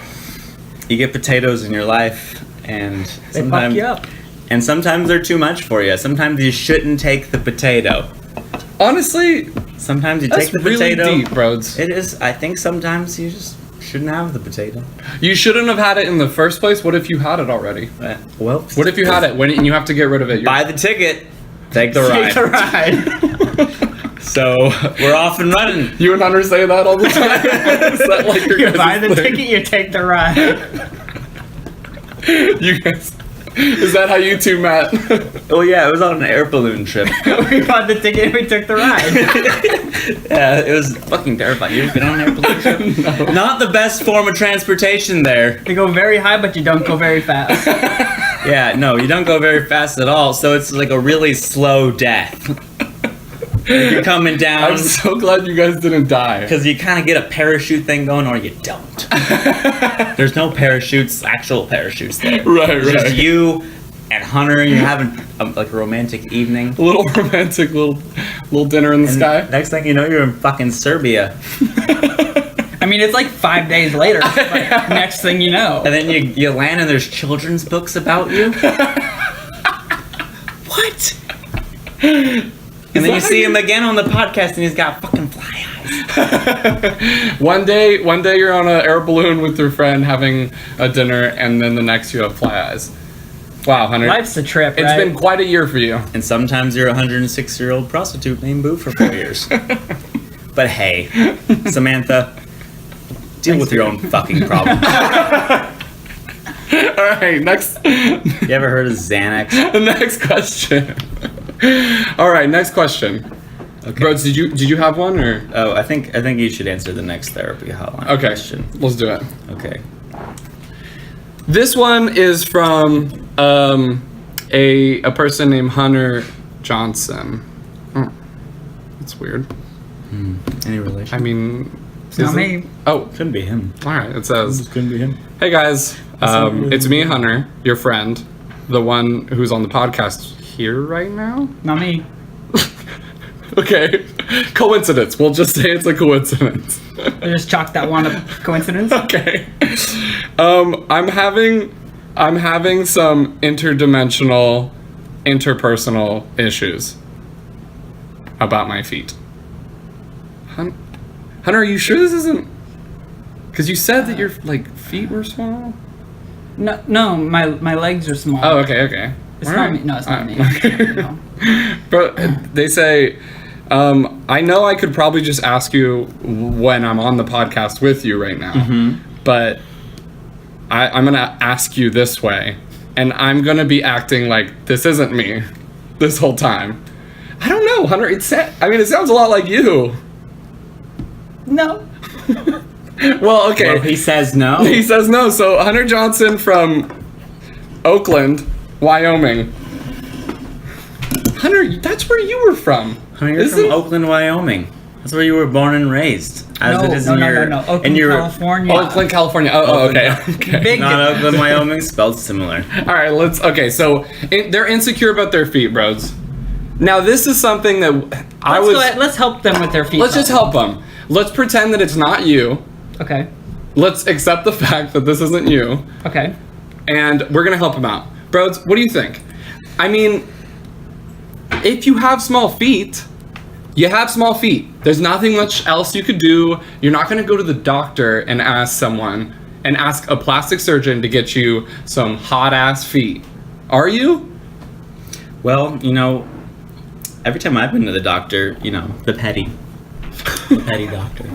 Speaker 2: you get potatoes in your life, and
Speaker 3: They fuck
Speaker 2: sometimes
Speaker 3: you up.
Speaker 2: and sometimes they're too much for you. Sometimes you shouldn't take the potato.
Speaker 1: honestly,
Speaker 2: Sometimes you
Speaker 1: that's
Speaker 2: take the
Speaker 1: really
Speaker 2: potato.
Speaker 1: deep, bros.
Speaker 2: It is. I think sometimes you just shouldn't have the potato.
Speaker 1: You shouldn't have had it in the first place. What if you had it already?
Speaker 2: Well,
Speaker 1: What if you had it and you have to get rid of it?
Speaker 2: buy the ticket, take the ride.
Speaker 3: Take a ride.
Speaker 2: So we're off and running.
Speaker 1: You and Hunter say that all the time. Is that like your
Speaker 3: You
Speaker 1: guys'
Speaker 3: buy the
Speaker 1: thing?
Speaker 3: ticket, you take the ride.
Speaker 1: You guys, is that how you two met?
Speaker 2: Oh yeah, it was on an air balloon trip.
Speaker 3: We bought the ticket and we took the ride.
Speaker 2: Yeah, it was fucking terrifying. You've been on an air balloon trip? Not the best form of transportation there.
Speaker 3: You go very high, but you don't go very fast.
Speaker 2: Yeah, no, you don't go very fast at all. So it's like a really slow death. You're coming down
Speaker 1: I'm so glad you guys didn't die.
Speaker 2: because you kind of get a parachute thing going, or you don't. There's no parachutes, actual parachutes there.
Speaker 1: Right,
Speaker 2: It's
Speaker 1: right.
Speaker 2: just you and Hunter, and you're having like a romantic evening.
Speaker 1: A little romantic, little dinner in the
Speaker 2: And
Speaker 1: sky.
Speaker 2: next thing you know, you're in fucking Serbia.
Speaker 3: I mean, it's like 5 days later. Like, next thing you know.
Speaker 2: And then you land and there's children's books about you. What? And then you see him again on the podcast and he's got fucking fly eyes.
Speaker 1: One day you're on an air balloon with your friend having a dinner, and then the next you have fly eyes. Wow, Hunter.
Speaker 3: Life's a trip,
Speaker 1: It's
Speaker 3: right?
Speaker 1: been quite a year for you.
Speaker 2: And sometimes you're a 106-year-old prostitute named Boo for 4 years. But hey, Samantha, deal with your own fucking problem.
Speaker 1: All right, next
Speaker 2: You ever heard of Xanax?
Speaker 1: next question. All right, next question.
Speaker 2: Okay.
Speaker 1: Bros, did you have one or?
Speaker 2: Oh, I think you should answer the next therapy hotline
Speaker 1: Okay,
Speaker 2: question.
Speaker 1: let's do it.
Speaker 2: Okay.
Speaker 1: This one is from a person named Hunter Johnson. Oh, that's weird.
Speaker 2: Any relation?
Speaker 1: I mean,
Speaker 3: not
Speaker 1: is it-
Speaker 3: me.
Speaker 1: Oh,
Speaker 2: Couldn't be him.
Speaker 1: all right. It says,
Speaker 2: Couldn't be him.
Speaker 1: "Hey guys, it's me, Hunter, your friend, the one who's on the podcast here right now."
Speaker 3: Not me.
Speaker 1: Okay, coincidence. We'll just say it's a coincidence.
Speaker 3: I just chalked that one up coincidence.
Speaker 1: Okay. I'm having some interdimensional, interpersonal issues about my feet. Hunter, are you sure this isn't? Because you said that your feet were small.
Speaker 3: No, my legs are small.
Speaker 1: Oh, okay.
Speaker 3: It's
Speaker 1: All
Speaker 3: not
Speaker 1: right.
Speaker 3: me. No, it's not me.
Speaker 1: Okay.
Speaker 3: No.
Speaker 1: But they say, I know I could probably just ask you when I'm on the podcast with you right now, but I'm going to ask you this way, and I'm going to be acting like this isn't me this whole time. I don't know, Hunter. It sounds a lot like you.
Speaker 3: No.
Speaker 1: Well, okay.
Speaker 2: Well, he says no.
Speaker 1: He says no. So Hunter Johnson from Oakland, Wyoming. Hunter, that's where you were from.
Speaker 2: Hunter, you're
Speaker 1: Is
Speaker 2: from
Speaker 1: it?
Speaker 2: Oakland, Wyoming. That's where you were born and raised. As
Speaker 3: No,
Speaker 2: it is
Speaker 3: no,
Speaker 2: in
Speaker 3: no,
Speaker 2: your,
Speaker 3: no, no. Oakland,
Speaker 2: in your,
Speaker 3: California.
Speaker 1: Oakland, California. Oh, okay. Okay.
Speaker 3: Big
Speaker 2: not
Speaker 3: difference.
Speaker 2: Oakland, Wyoming, spelled similar.
Speaker 1: All right, okay, so they're insecure about their feet, bros. Now, this is something that
Speaker 3: Let's help them with their feet.
Speaker 1: Let's just help them. Let's pretend that it's not you.
Speaker 3: Okay.
Speaker 1: Let's accept the fact that this isn't you.
Speaker 3: Okay.
Speaker 1: And we're going to help them out. Bros, what do you think? I mean, if you have small feet, you have small feet. There's nothing much else you could do. You're not going to go to the doctor and ask a plastic surgeon to get you some hot ass feet. Are you?
Speaker 2: Well, every time I've been to the doctor, the petty doctor.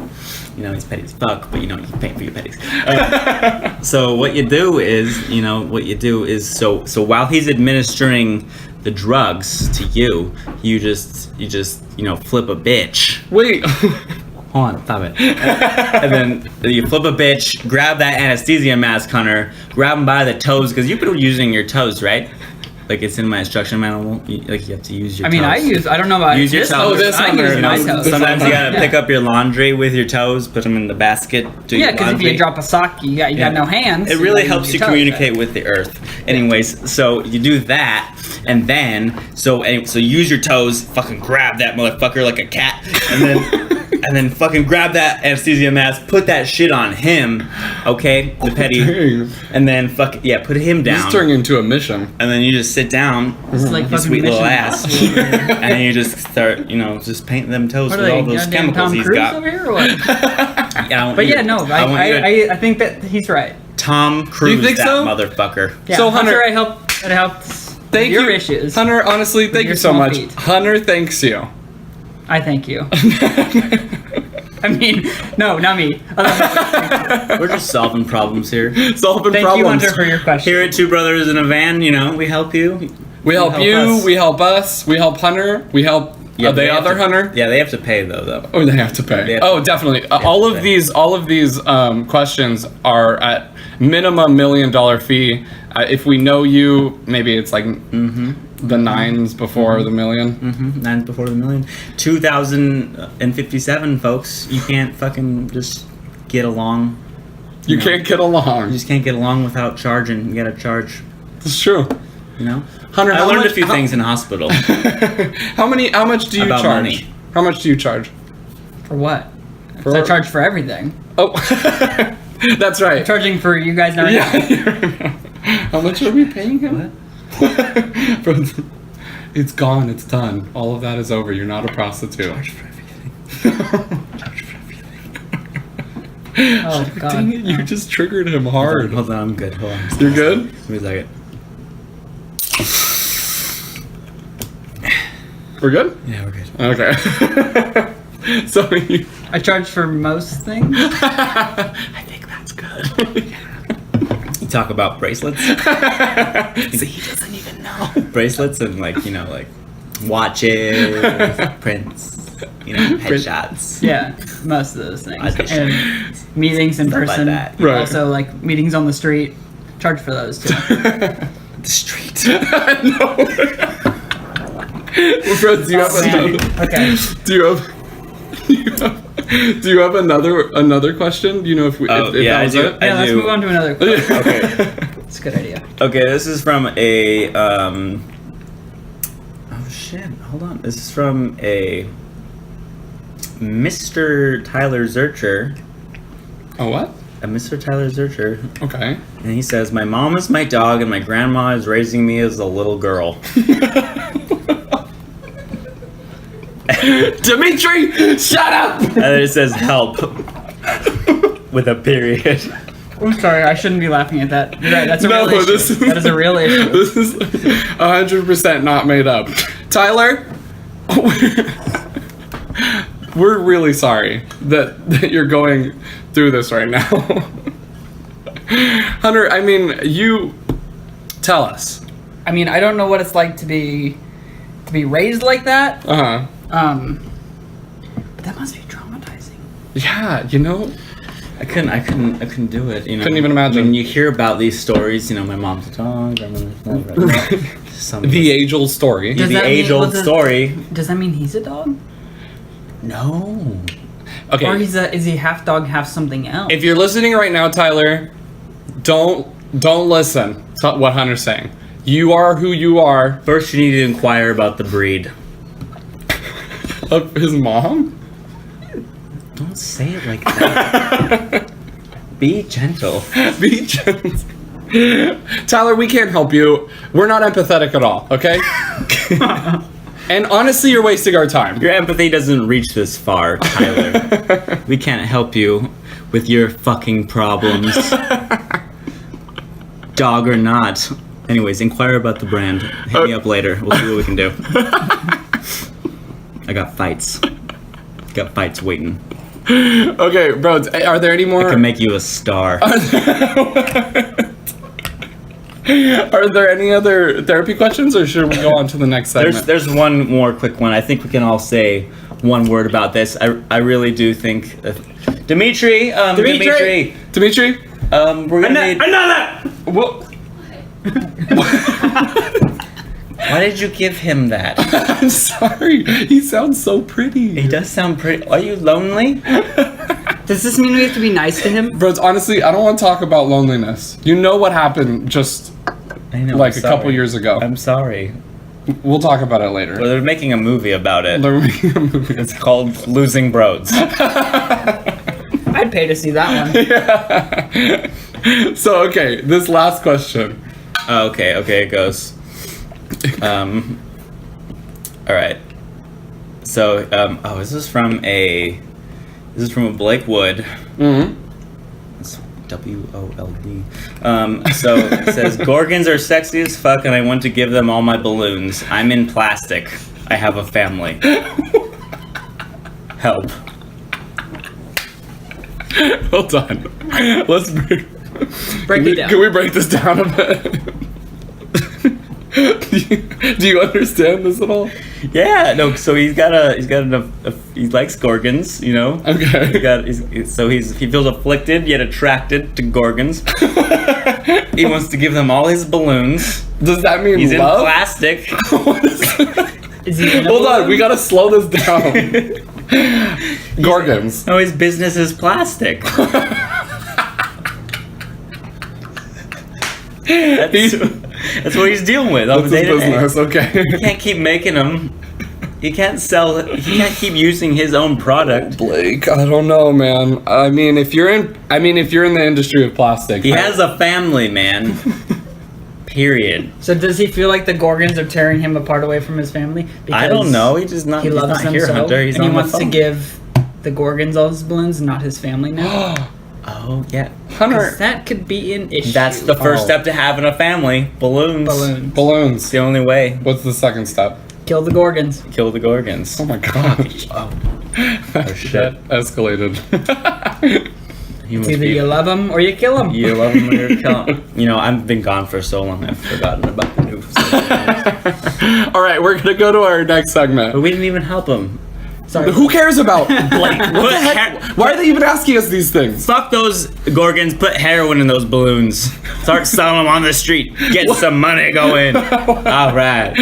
Speaker 2: He's petty as fuck, but you pay for your petties. So what you do is, so while he's administering the drugs to you, you just flip a bitch.
Speaker 1: Wait.
Speaker 2: Hold on, stop it. And then you flip a bitch, grab that anesthesia mask, Hunter, grab him by the toes, because you've been using your toes, right? Like it's in my instruction manual. You have to use your toes.
Speaker 3: I don't know about
Speaker 2: Use your
Speaker 3: this.
Speaker 2: toes.
Speaker 3: I use my toes.
Speaker 2: Sometimes you gotta
Speaker 3: Yeah.
Speaker 2: pick up your laundry with your toes, put them in the basket. Do
Speaker 3: Yeah,
Speaker 2: your
Speaker 3: because if
Speaker 2: laundry.
Speaker 3: you drop a sock, you got no hands.
Speaker 2: It
Speaker 3: so
Speaker 2: really
Speaker 3: gotta
Speaker 2: helps
Speaker 3: use
Speaker 2: you
Speaker 3: your toes,
Speaker 2: communicate
Speaker 3: right?
Speaker 2: with the earth. Anyways, so you do that, and then so use your toes, fucking grab that motherfucker like a cat, and then fucking grab that anesthesia mask, put that shit on him, okay, the petty,
Speaker 1: Dang.
Speaker 2: and then put him
Speaker 1: This is
Speaker 2: down,
Speaker 1: turning into a mission.
Speaker 2: and then you just sit down,
Speaker 3: It's like
Speaker 2: your
Speaker 3: fucking
Speaker 2: sweet little
Speaker 3: Mission
Speaker 2: ass,
Speaker 3: Impossible.
Speaker 2: and then you just start, just painting them toes
Speaker 3: What
Speaker 2: with
Speaker 3: are they,
Speaker 2: all those
Speaker 3: goddamn
Speaker 2: chemicals
Speaker 3: Tom
Speaker 2: he's
Speaker 3: Cruise
Speaker 2: got.
Speaker 3: over here or what?
Speaker 2: Yeah, I want
Speaker 3: But
Speaker 2: you
Speaker 3: yeah,
Speaker 2: to-
Speaker 3: no,
Speaker 2: I want you to-
Speaker 3: I think that he's right.
Speaker 2: Tom Cruise,
Speaker 1: think
Speaker 2: that
Speaker 1: so?
Speaker 2: motherfucker.
Speaker 3: Yeah,
Speaker 1: So,
Speaker 3: I'm
Speaker 1: Hunter-
Speaker 3: sure it helped
Speaker 1: Thank
Speaker 3: your
Speaker 1: you,
Speaker 3: issues.
Speaker 1: Hunter. Honestly, thank
Speaker 3: your
Speaker 1: you so
Speaker 3: small
Speaker 1: much.
Speaker 3: feet.
Speaker 1: Hunter, thanks you.
Speaker 3: I thank you. I mean, no, not me.
Speaker 2: We're just solving problems here.
Speaker 1: Solving
Speaker 3: Thank
Speaker 1: problems.
Speaker 3: you, Hunter, for your question.
Speaker 2: Here at Two Brothers in a Van, we help you.
Speaker 1: We help
Speaker 3: help
Speaker 1: you.
Speaker 3: us.
Speaker 1: We help us. We help Hunter. We help the
Speaker 2: they have
Speaker 1: other
Speaker 2: to-
Speaker 1: Hunter.
Speaker 2: Yeah, they have to pay though.
Speaker 1: Oh, they have to pay.
Speaker 2: They have
Speaker 1: Oh,
Speaker 2: to-
Speaker 1: definitely.
Speaker 2: have
Speaker 1: All
Speaker 2: to
Speaker 1: of
Speaker 2: pay.
Speaker 1: these questions are at minimum $1 million fee. If we know you, maybe it's like the nines before the million.
Speaker 2: Nines before the million. 2057, folks. You can't fucking just get along.
Speaker 1: You can't get
Speaker 2: You
Speaker 1: along.
Speaker 2: just can't get along without charging. You gotta charge.
Speaker 1: It's true. Hunter,
Speaker 2: I
Speaker 1: how
Speaker 2: learned
Speaker 1: much-
Speaker 2: a few
Speaker 1: how-
Speaker 2: things in hospital.
Speaker 1: How much do you
Speaker 2: About
Speaker 1: charge?
Speaker 2: money.
Speaker 1: How much do you charge?
Speaker 3: For what?
Speaker 1: For-
Speaker 3: So I charge for everything.
Speaker 1: Oh, that's right.
Speaker 3: Charging for you guys never know.
Speaker 1: Yeah. How much are we paying him? It's gone. It's done. All of that is over. You're not a prostitute.
Speaker 2: Charge for everything. Charge for everything.
Speaker 3: Oh
Speaker 1: Dang
Speaker 3: god.
Speaker 1: it, you just triggered him hard.
Speaker 2: Hold on, I'm good. Hold on.
Speaker 1: You're good?
Speaker 2: Give me a second.
Speaker 1: We're good?
Speaker 2: Yeah, we're good.
Speaker 1: Okay. So you,
Speaker 3: I charge for most things.
Speaker 1: I think that's good.
Speaker 2: You talk about bracelets.
Speaker 1: See, he doesn't even know.
Speaker 2: Bracelets and like watches, prints, headshots.
Speaker 3: Yeah, most of those things.
Speaker 2: Auditions.
Speaker 3: And meetings in
Speaker 2: Stuff like
Speaker 3: person.
Speaker 2: that.
Speaker 1: Right.
Speaker 3: Also, like meetings on the street. Charge for those too.
Speaker 2: The street.
Speaker 1: No. Well, Fred, do you have another?
Speaker 3: Okay.
Speaker 1: Do you have another question? Do you know if we?
Speaker 2: Oh,
Speaker 1: if
Speaker 2: yeah,
Speaker 1: that was
Speaker 2: I do.
Speaker 1: it?
Speaker 3: Yeah, let's
Speaker 2: do.
Speaker 3: move on to another question.
Speaker 2: Okay.
Speaker 3: It's a good idea.
Speaker 2: Okay, this is from a oh shit, hold on. This is from a Mr. Tyler Zurcher.
Speaker 1: Oh, what?
Speaker 2: A Mr. Tyler Zurcher.
Speaker 1: Okay.
Speaker 2: And he says, "My mom is my dog and my grandma is raising me as a little girl."
Speaker 1: Dimitri, shut up!
Speaker 2: And then it says help with a period.
Speaker 3: I'm sorry, I shouldn't be laughing at that. You're right, that's a
Speaker 1: No,
Speaker 3: real issue.
Speaker 1: this is-
Speaker 3: That is a real issue.
Speaker 1: This is 100% not made up. Tyler, we're really sorry that you're going through this right now. Hunter, I mean, you tell us.
Speaker 3: I mean, I don't know what it's like to be raised like that.
Speaker 1: Uh-huh.
Speaker 3: But that must be traumatizing.
Speaker 1: Yeah,
Speaker 2: I couldn't do it.
Speaker 1: Couldn't even imagine.
Speaker 2: When you hear about these stories, my mom's a dog, grandma's not.
Speaker 1: The age-old story.
Speaker 3: Does
Speaker 2: the
Speaker 3: that mean-
Speaker 2: age-old
Speaker 3: what's a-
Speaker 2: story.
Speaker 3: Does that mean he's a dog?
Speaker 2: No.
Speaker 1: Okay.
Speaker 3: Or is he half dog, half something else?
Speaker 1: If you're listening right now, Tyler, don't listen to what Hunter's saying. You are who you are.
Speaker 2: First, you need to inquire about the breed.
Speaker 1: Of his mom?
Speaker 2: Don't say it like that. Be gentle.
Speaker 1: Be gentle. Tyler, we can't help you. We're not empathetic at all, okay? And honestly, you're wasting our time.
Speaker 2: Your empathy doesn't reach this far, Tyler. We can't help you with your fucking problems. Dog or not. Anyways, inquire about the brand. Hit me up later. We'll see what we can do. I got fights. Got fights waiting.
Speaker 1: Okay, bro, are there any more?
Speaker 2: I can make you a star.
Speaker 1: Are there any other therapy questions, or should we go on to the next segment?
Speaker 2: There's one more quick one. I think we can all say one word about this. I really do think... Dimitri!
Speaker 1: Dimitri!
Speaker 2: We're gonna need...
Speaker 3: Another!
Speaker 1: What?
Speaker 2: Why did you give him that?
Speaker 1: I'm sorry. He sounds so pretty.
Speaker 2: He does sound pretty... Are you lonely?
Speaker 3: Does this mean we have to be nice to him?
Speaker 1: Bros, honestly, I don't want to talk about loneliness. You know what happened just
Speaker 2: I know,
Speaker 1: like
Speaker 2: I'm
Speaker 1: a couple
Speaker 2: sorry.
Speaker 1: years ago.
Speaker 2: I'm sorry.
Speaker 1: We'll talk about it later.
Speaker 2: Well, they're making a movie about it.
Speaker 1: They're making a movie.
Speaker 2: It's called Losing Broads.
Speaker 3: I'd pay to see that one.
Speaker 1: So, okay, this last question.
Speaker 2: Oh, okay, it goes. Alright. So, this is from a Blake Wood.
Speaker 1: Mm-hmm.
Speaker 2: It's WOLD. So it says, Gorgons are sexy as fuck and I want to give them all my balloons. I'm in plastic. I have a family. Help.
Speaker 1: Hold on. Let's break
Speaker 3: Break it down.
Speaker 1: Can we break this down a bit? Do you understand this at all?
Speaker 2: Yeah, no, so he likes Gorgons, you know?
Speaker 1: Okay.
Speaker 2: He feels afflicted yet attracted to Gorgons. He wants to give them all his balloons.
Speaker 1: Does that mean
Speaker 2: He's in
Speaker 1: love?
Speaker 2: plastic.
Speaker 1: What is
Speaker 3: Is he in a
Speaker 1: Hold on,
Speaker 3: balloon?
Speaker 1: we gotta slow this down. Gorgons.
Speaker 2: No, his business is plastic. That's what he's dealing with on
Speaker 1: That's
Speaker 2: the
Speaker 1: his
Speaker 2: day-to-day.
Speaker 1: business, okay.
Speaker 2: You can't keep making them. You can't sell it. He can't keep using his own product.
Speaker 1: Blake, I don't know, man. I mean, if you're in the industry of plastic,
Speaker 2: He has a family, man. Period.
Speaker 3: So does he feel like the Gorgons are tearing him apart away from his family?
Speaker 2: I don't know. He's just not.
Speaker 3: He
Speaker 2: He's
Speaker 3: loves
Speaker 2: not
Speaker 3: them
Speaker 2: here,
Speaker 3: so,
Speaker 2: Hunter. He's
Speaker 3: and he
Speaker 2: on the
Speaker 3: wants to
Speaker 2: phone.
Speaker 3: give the Gorgons all his balloons, not his family now.
Speaker 2: Oh yeah.
Speaker 3: 'Cause
Speaker 1: Hunter.
Speaker 3: that could be an issue.
Speaker 2: That's the first
Speaker 1: Oh.
Speaker 2: step to having a family. Balloons.
Speaker 3: balloon.
Speaker 2: It's
Speaker 1: Balloons.
Speaker 2: the only way.
Speaker 1: What's the second step?
Speaker 3: Kill the Gorgons.
Speaker 2: Kill the Gorgons.
Speaker 1: Oh my god.
Speaker 2: Oh, shit.
Speaker 1: That escalated.
Speaker 2: He must
Speaker 3: Either
Speaker 2: be-
Speaker 3: you love them or you kill them.
Speaker 2: You love him or you kill him. You know, I've been gone for so long, I've forgotten about the new.
Speaker 1: All right, we're gonna go to our next
Speaker 2: But
Speaker 1: segment.
Speaker 2: we didn't even help him.
Speaker 3: Sorry.
Speaker 1: Who cares about Blake? What the
Speaker 2: Put
Speaker 1: heck? Why are they even asking us these things?
Speaker 2: Fuck those Gorgons. Put heroin in those balloons. Start selling them on the street. Get some money going. All right.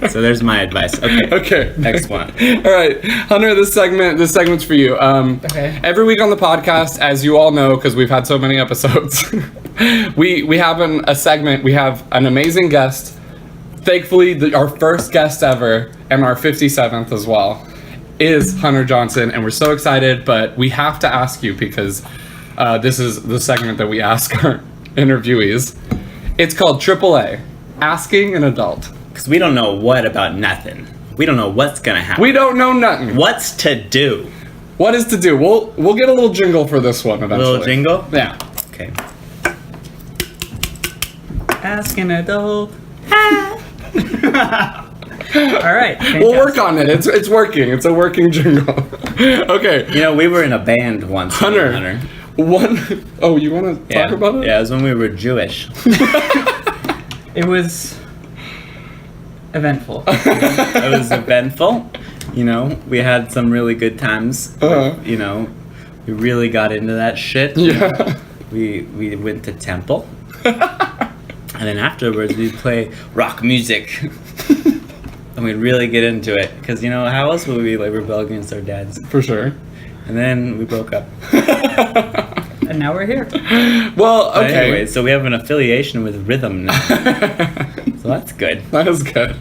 Speaker 2: So there's my advice. Okay.
Speaker 1: Okay.
Speaker 2: Next one.
Speaker 1: All right, Hunter. This segment's for you.
Speaker 3: Okay.
Speaker 1: Every week on the podcast, as you all know, because we've had so many episodes, we have a segment. We have an amazing guest. Thankfully, our first guest ever, and our 57th as well, is Hunter Johnson, and we're so excited. But we have to ask you because this is the segment that we ask our interviewees. It's called AAA, Asking an Adult.
Speaker 2: Because we don't know what about nothing. We don't know what's gonna happen.
Speaker 1: We don't know nothing.
Speaker 2: What's to do?
Speaker 1: What is to do? We'll get a little jingle for this one eventually.
Speaker 2: Little jingle?
Speaker 1: Yeah.
Speaker 2: Okay.
Speaker 3: Ask an adult. All right.
Speaker 1: We'll work on it. It's working. It's a working jingle. Okay.
Speaker 2: You know, we were in a band once.
Speaker 1: Hunter. One. Oh, you want to
Speaker 2: Yeah.
Speaker 1: talk about it?
Speaker 2: Yeah, it was when we were Jewish.
Speaker 3: It was eventful.
Speaker 2: It was eventful. You know, we had some really good times.
Speaker 1: Uh-huh.
Speaker 2: You know, we really got into that shit.
Speaker 1: Yeah.
Speaker 2: We went to temple. And then afterwards, we'd play rock music. And we'd really get into it. Because, you know, how else would we like rebel against our dads?
Speaker 1: For sure.
Speaker 2: And then we broke up.
Speaker 3: And now we're here.
Speaker 1: Well,
Speaker 2: But
Speaker 1: okay.
Speaker 2: anyway, so we have an affiliation with rhythm now. So that's good.
Speaker 1: That is good.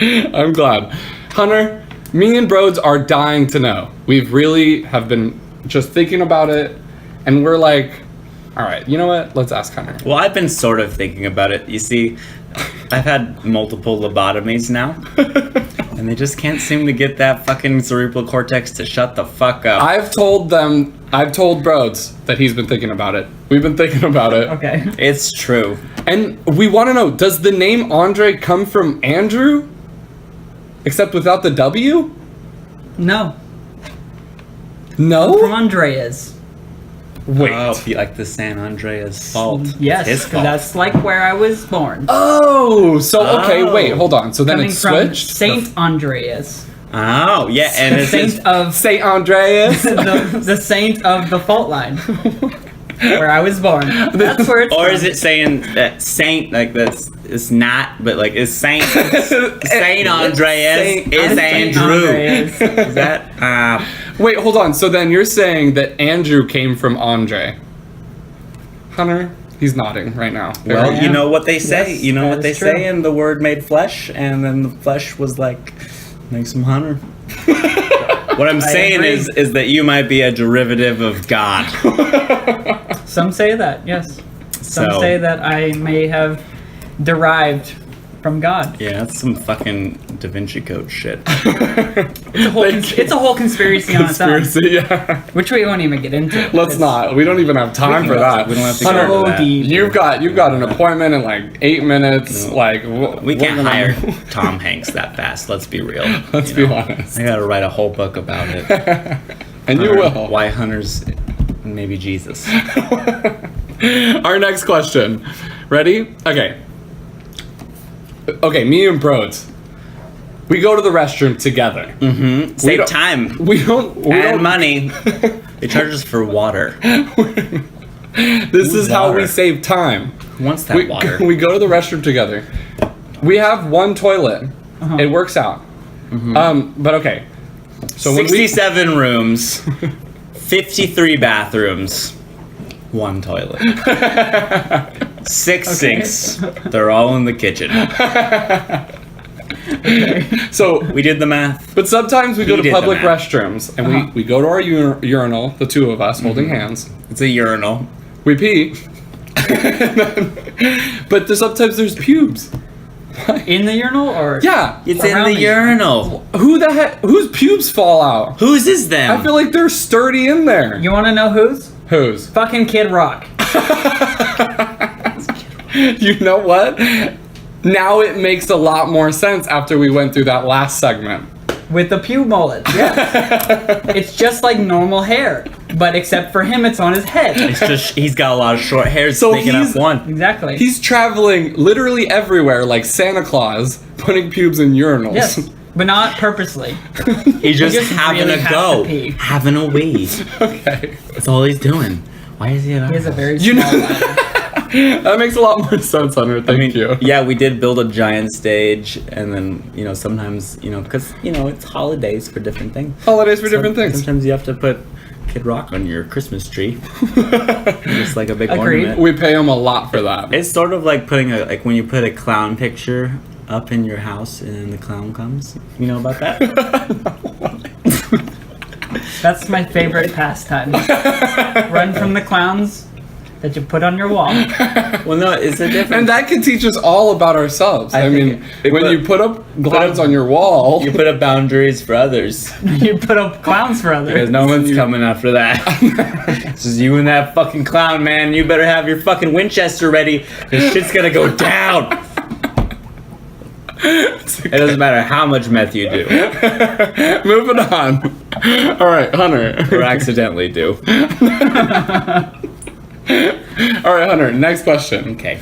Speaker 1: I'm glad. Hunter, me and Broads are dying to know. We've really have been just thinking about it, and we're like, all right, you know what? Let's ask Hunter.
Speaker 2: Well, I've been sort of thinking about it. You see, I've had multiple lobotomies now. And they just can't seem to get that fucking cerebral cortex to shut the fuck up.
Speaker 1: I've told Broads that he's been thinking about it. We've been thinking about it.
Speaker 3: Okay.
Speaker 2: It's true.
Speaker 1: And we want to know, does the name Andre come from Andrew? Except without the W?
Speaker 3: No.
Speaker 1: No?
Speaker 3: From Andreas.
Speaker 1: Wait.
Speaker 2: Oh, be like the San Andreas fault.
Speaker 3: Yes,
Speaker 2: His
Speaker 3: 'cause
Speaker 2: fault.
Speaker 3: that's like where I was born.
Speaker 1: Oh, so okay,
Speaker 2: Oh.
Speaker 1: wait, hold on. So then
Speaker 3: Coming
Speaker 1: it's
Speaker 3: from
Speaker 1: switched?
Speaker 3: Saint Andreas.
Speaker 2: Oh, yeah, and it's
Speaker 3: Saint of
Speaker 1: St. Andreas?
Speaker 3: the saint of the fault line. Where I was born. That's where it's
Speaker 2: or
Speaker 3: from.
Speaker 2: is it saying that Saint like this? It's not, but like it's Saint Saint Andreas
Speaker 1: Saint-
Speaker 2: is
Speaker 3: Saint
Speaker 2: Andrew.
Speaker 3: Andreas.
Speaker 2: Is that?
Speaker 1: Wait, hold on. So then you're saying that Andrew came from Andre. Hunter, he's nodding right now.
Speaker 2: Well,
Speaker 3: Yeah.
Speaker 2: you know what they say.
Speaker 3: Yes,
Speaker 2: you know
Speaker 3: that
Speaker 2: what they
Speaker 3: is true.
Speaker 2: say, and the word made flesh, and then the flesh was like, makes him Hunter. What I'm saying
Speaker 3: agree.
Speaker 2: is that you might be a derivative of God.
Speaker 3: Some say that, yes. Some
Speaker 2: So-
Speaker 3: say that I may have derived from God.
Speaker 2: Yeah, that's some fucking Da Vinci Code shit.
Speaker 3: It's a whole conspiracy on its own,
Speaker 1: Conspiracy, yeah.
Speaker 3: which we won't even get into.
Speaker 1: Let's
Speaker 3: It's-
Speaker 1: not. We don't even have time for that.
Speaker 2: We don't have to
Speaker 1: Hunter,
Speaker 2: go into that.
Speaker 3: deep.
Speaker 1: You've got an appointment in like 8 minutes.
Speaker 2: No.
Speaker 1: Like
Speaker 2: We can't hire Tom Hanks that fast. Let's be real.
Speaker 1: Let's
Speaker 2: you
Speaker 1: be
Speaker 2: know?
Speaker 1: honest.
Speaker 2: I gotta write a whole book about it.
Speaker 1: And you will.
Speaker 2: Why hunters, maybe Jesus.
Speaker 1: Our next question. Ready? Okay. Okay, me and Broads. We go to the restroom together.
Speaker 2: Mm-hmm. Save
Speaker 1: don't-
Speaker 2: time
Speaker 1: We don't. We
Speaker 2: and
Speaker 1: don't.
Speaker 2: money. They charge us for water.
Speaker 1: This is how we
Speaker 2: Water.
Speaker 1: save time.
Speaker 2: Who wants that water?
Speaker 1: We go to the restroom together. We have one toilet. It works out. But okay. So when we
Speaker 2: 67 rooms, 53 bathrooms, one toilet. 6 sinks. They're all in the kitchen.
Speaker 1: so
Speaker 2: We did the math.
Speaker 1: but sometimes we go
Speaker 2: He
Speaker 1: to
Speaker 2: did the
Speaker 1: public
Speaker 2: math.
Speaker 1: restrooms and we go to our urinal, the two of us holding hands.
Speaker 2: It's a urinal.
Speaker 1: We pee. But sometimes there's pubes.
Speaker 3: In the urinal or?
Speaker 1: Yeah.
Speaker 2: It's in
Speaker 3: Around
Speaker 2: the
Speaker 3: the-
Speaker 2: urinal.
Speaker 1: Who the heck? Whose pubes fall out?
Speaker 2: Whose is them?
Speaker 1: I feel like they're sturdy in there.
Speaker 3: You want to know whose?
Speaker 1: Whose?
Speaker 3: Fucking Kid Rock.
Speaker 1: You know what? Now it makes a lot more sense after we went through that last segment.
Speaker 3: With the pube mullet. Yes. It's just like normal hair. But except for him, it's on his head.
Speaker 2: It's just he's got a lot of short hairs
Speaker 1: So
Speaker 2: making up
Speaker 1: he's-
Speaker 2: one.
Speaker 3: Exactly.
Speaker 1: He's traveling literally everywhere like Santa Claus, putting pubes in urinals.
Speaker 3: Yes. But not purposely.
Speaker 2: He's just
Speaker 3: just
Speaker 2: having
Speaker 3: really
Speaker 2: a
Speaker 3: has
Speaker 2: go,
Speaker 3: to pee.
Speaker 2: having a wee.
Speaker 1: Okay.
Speaker 2: That's all he's doing. Why is he at
Speaker 3: He has a very
Speaker 1: You
Speaker 3: small
Speaker 1: know-
Speaker 3: bladder.
Speaker 1: That makes a lot more sense, Hunter. Thank you.
Speaker 2: Yeah, we did build a giant stage, and then sometimes because it's holidays for different things.
Speaker 1: Holidays for different things.
Speaker 2: Sometimes you have to put Kid Rock on your Christmas tree, just like a big
Speaker 3: Agreed.
Speaker 2: ornament.
Speaker 1: We pay him a lot for that.
Speaker 2: It's sort of like putting when you put a clown picture up in your house and then the clown comes. You know about that?
Speaker 3: That's my favorite pastime. Run from the clowns that you put on your wall.
Speaker 2: Well, no, it's a different.
Speaker 1: And that can teach us all about ourselves. I mean,
Speaker 2: it-
Speaker 1: when
Speaker 2: but-
Speaker 1: you put up clouds on your wall,
Speaker 2: You put up boundaries for others.
Speaker 3: You put up clowns for others.
Speaker 2: Because no one's coming after that. It's just you and that fucking clown, man. You better have your fucking Winchester ready. This shit's gonna go down. It doesn't matter how much meth you do.
Speaker 1: moving on. All right, Hunter.
Speaker 2: Or accidentally do.
Speaker 1: All right, Hunter. Next question.
Speaker 2: Okay.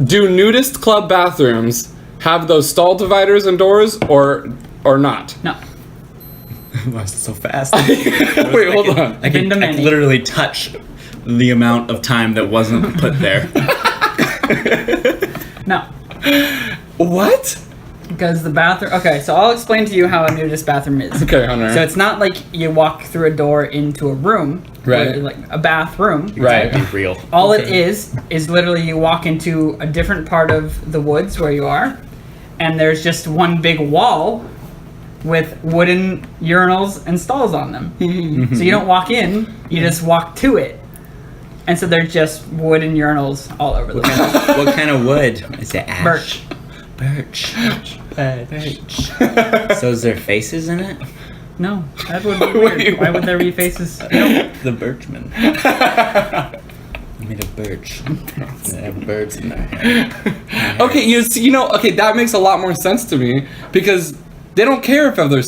Speaker 1: Do nudist club bathrooms have those stall dividers and doors, or not?
Speaker 3: No.
Speaker 2: Why is it so fast?
Speaker 1: Wait, hold on.
Speaker 2: I can
Speaker 3: Been to many.
Speaker 2: literally touch the amount of time that wasn't put there.
Speaker 3: No.
Speaker 1: What?
Speaker 3: Because the bathroom... Okay, so I'll explain to you how a nudist bathroom is.
Speaker 1: Okay, Hunter.
Speaker 3: So it's not like you walk through a door into a room.
Speaker 1: Right.
Speaker 3: Like a bathroom.
Speaker 1: Right.
Speaker 2: Be real.
Speaker 3: All it is literally you walk into a different part of the woods where you are, and there's just one big wall with wooden urinals and stalls on them. So you don't walk in, you just walk to it. And so they're just wooden urinals all over the place.
Speaker 2: What kind of wood? Is it ash?
Speaker 3: Birch.
Speaker 2: Birch.
Speaker 3: Birch.
Speaker 2: So is there faces in it?
Speaker 3: No, that would be weird. Why would there be faces? No.
Speaker 2: The birchman. Made of birch. They have birds in their hair.
Speaker 1: Okay, okay, that makes a lot more sense to me because they don't care if other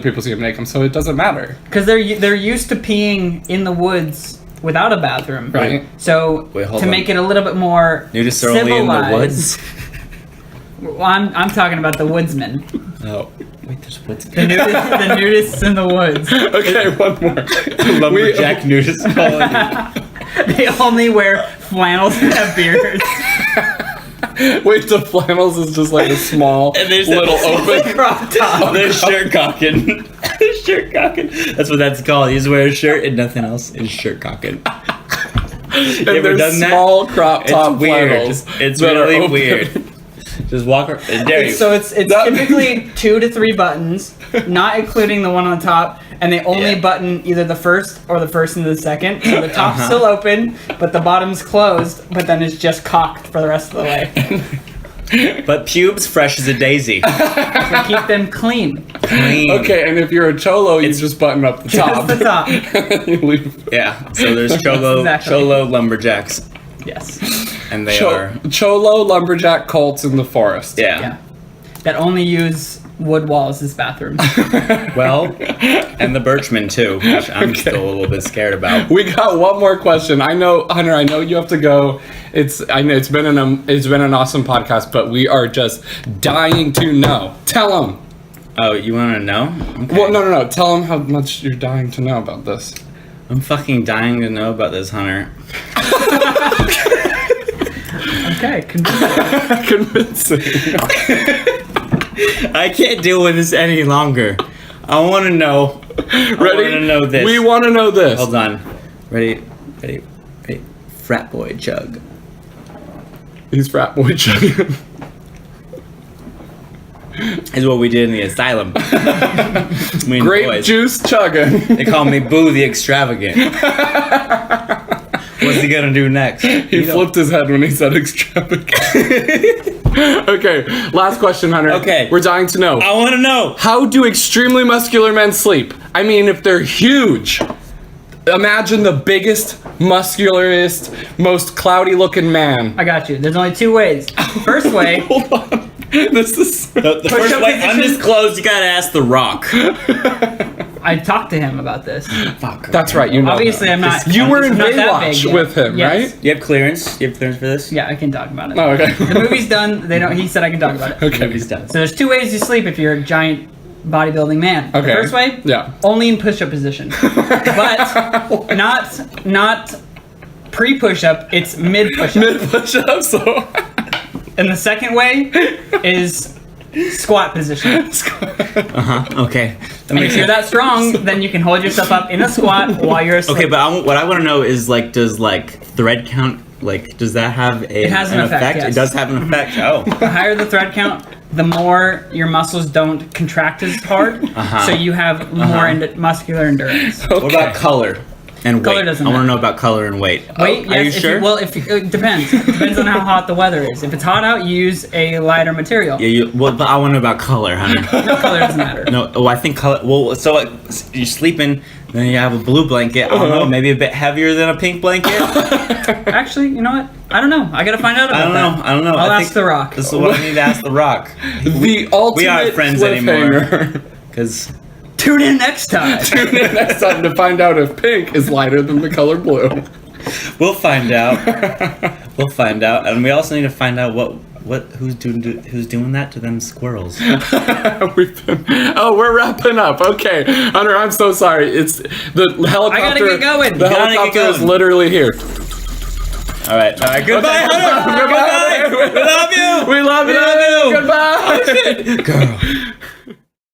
Speaker 1: people see them naked, so it doesn't matter.
Speaker 3: Because they're used to peeing in the woods without a bathroom.
Speaker 1: Right.
Speaker 3: So
Speaker 2: Wait, hold
Speaker 3: to
Speaker 2: on.
Speaker 3: make it a little bit more
Speaker 2: Nudists are only in the woods?
Speaker 3: Well, I'm talking about the woodsmen.
Speaker 2: Oh. Wait, there's woods.
Speaker 3: The nudists in the woods.
Speaker 1: Okay, one more.
Speaker 2: Lumberjack nudist colony.
Speaker 3: They only wear flannels and have beards.
Speaker 1: Wait, the flannels is just like a small
Speaker 2: And there's
Speaker 1: little
Speaker 2: that-
Speaker 1: open.
Speaker 3: Crop top.
Speaker 2: They're shirt cocking. They're shirt cocking. That's what that's called. You just wear a shirt and nothing else is shirt cocking.
Speaker 1: And
Speaker 2: ever
Speaker 1: there's
Speaker 2: done that?
Speaker 1: small crop top
Speaker 2: It's weird.
Speaker 1: flannels.
Speaker 2: It's
Speaker 1: that are
Speaker 2: really
Speaker 1: open.
Speaker 2: weird. Just walk around. Dare you.
Speaker 3: So it's
Speaker 1: That-
Speaker 3: typically 2 to 3 buttons, not including the one on top, and they only button either the first or the first and the second. So the top's still open, but the bottom's closed, but then it's just cocked for the rest of the way.
Speaker 2: But pubes fresh as a daisy.
Speaker 3: To keep them clean.
Speaker 2: Clean.
Speaker 1: Okay, and if you're a cholo, you just button up the top.
Speaker 3: Just the top.
Speaker 1: You leave.
Speaker 2: Yeah. So there's cholo lumberjacks,
Speaker 3: Yes.
Speaker 2: and they are.
Speaker 1: Cholo lumberjack cults in the forest.
Speaker 3: Yeah. That only use wood walls as bathrooms.
Speaker 2: Well, and the birchmen too, which I'm still a little bit scared about.
Speaker 1: We got one more question. I know, Hunter. I know you have to go. I know it's been an awesome podcast, but we are just dying to know. Tell them.
Speaker 2: Oh, you want to know? Okay.
Speaker 1: Well, no. Tell them how much you're dying to know about this.
Speaker 2: I'm fucking dying to know about this, Hunter.
Speaker 3: Okay,
Speaker 1: Convincing.
Speaker 2: I can't deal with this any longer. I want to know.
Speaker 1: Ready?
Speaker 2: I want to know this.
Speaker 1: We want to know this.
Speaker 2: Hold on. Ready? Frat boy chug.
Speaker 1: He's frat boy chugging.
Speaker 2: Is what we did in the asylum. Me and the
Speaker 1: Grape
Speaker 2: boys.
Speaker 1: juice chugging.
Speaker 2: They call me Boo the Extravagant. What's he gonna do next?
Speaker 1: He flipped his head when he said extravagant. Okay, last question, Hunter.
Speaker 2: Okay.
Speaker 1: We're dying to know.
Speaker 2: I want to know.
Speaker 1: How do extremely muscular men sleep? I mean, if they're huge. Imagine the biggest, muscularest, most cloudy-looking man.
Speaker 3: I got you. There's only 2 ways. First way,
Speaker 1: Hold on. This is...
Speaker 2: The first
Speaker 3: up
Speaker 2: way,
Speaker 3: position.
Speaker 2: undisclosed, you gotta ask The Rock.
Speaker 3: I talked to him about this.
Speaker 2: Fuck.
Speaker 1: That's right, you know
Speaker 3: Obviously,
Speaker 1: that.
Speaker 3: I'm not.
Speaker 1: You were in
Speaker 3: not that
Speaker 1: Baywatch
Speaker 3: big yet.
Speaker 1: with him,
Speaker 3: Yes.
Speaker 1: right?
Speaker 2: You have clearance? You have clearance for this?
Speaker 3: Yeah, I can talk about it.
Speaker 1: Oh, okay.
Speaker 3: The movie's done. They don't. He said I can talk about it.
Speaker 1: Okay.
Speaker 2: He's done.
Speaker 3: So there's 2 ways you sleep if you're a giant bodybuilding man.
Speaker 1: Okay.
Speaker 3: The first way,
Speaker 1: Yeah.
Speaker 3: only in push-up position, but not pre-push-up. It's mid-push-up.
Speaker 1: Mid-push-up, so...
Speaker 3: And the second way is squat position.
Speaker 2: Okay. That
Speaker 3: And
Speaker 2: makes
Speaker 3: if you're
Speaker 2: sense.
Speaker 3: that strong, then you can hold yourself up in a squat while you're asleep.
Speaker 2: Okay, but what I want to know is, like, does, like, thread count, like, does that have
Speaker 3: It has an effect, yes.
Speaker 2: It does have an effect. Oh.
Speaker 3: The higher the thread count, the more your muscles don't contract as hard, so you have more muscular endurance.
Speaker 2: What about color and
Speaker 3: Color
Speaker 2: weight?
Speaker 3: doesn't
Speaker 2: I want to
Speaker 3: matter.
Speaker 2: know about color and weight.
Speaker 3: Wait,
Speaker 2: Are you
Speaker 3: yes,
Speaker 2: sure?
Speaker 3: it depends. It depends on how hot the weather is. If it's hot out, you use a lighter material.
Speaker 2: Yeah, but I want to know about color, Hunter.
Speaker 3: No, color doesn't matter.
Speaker 2: No, I think color. Well, so you're sleeping, then you have a blue blanket. I don't know, maybe a bit heavier than a pink blanket.
Speaker 3: Actually, you know what? I don't know. I gotta find out about that.
Speaker 2: I don't know.
Speaker 3: I'll
Speaker 2: I
Speaker 3: ask
Speaker 2: think
Speaker 3: The Rock.
Speaker 2: This is what I need to ask The Rock.
Speaker 1: The ultimate
Speaker 2: We aren't friends anymore. Because
Speaker 3: Tune in next time.
Speaker 1: Tune in next time to find out if pink is lighter than the color blue.
Speaker 2: we'll find out. We'll find out, and we also need to find out who's doing that to them squirrels.
Speaker 1: We're wrapping up. Okay, Hunter, I'm so sorry. It's the helicopter.
Speaker 3: I gotta get going.
Speaker 1: The
Speaker 2: Gotta get
Speaker 1: helicopter is
Speaker 2: going.
Speaker 1: literally here.
Speaker 2: All right. Goodbye, Hunter. Goodbye. We love you.
Speaker 1: We love you.
Speaker 2: We love you.
Speaker 1: Goodbye.
Speaker 2: Girl.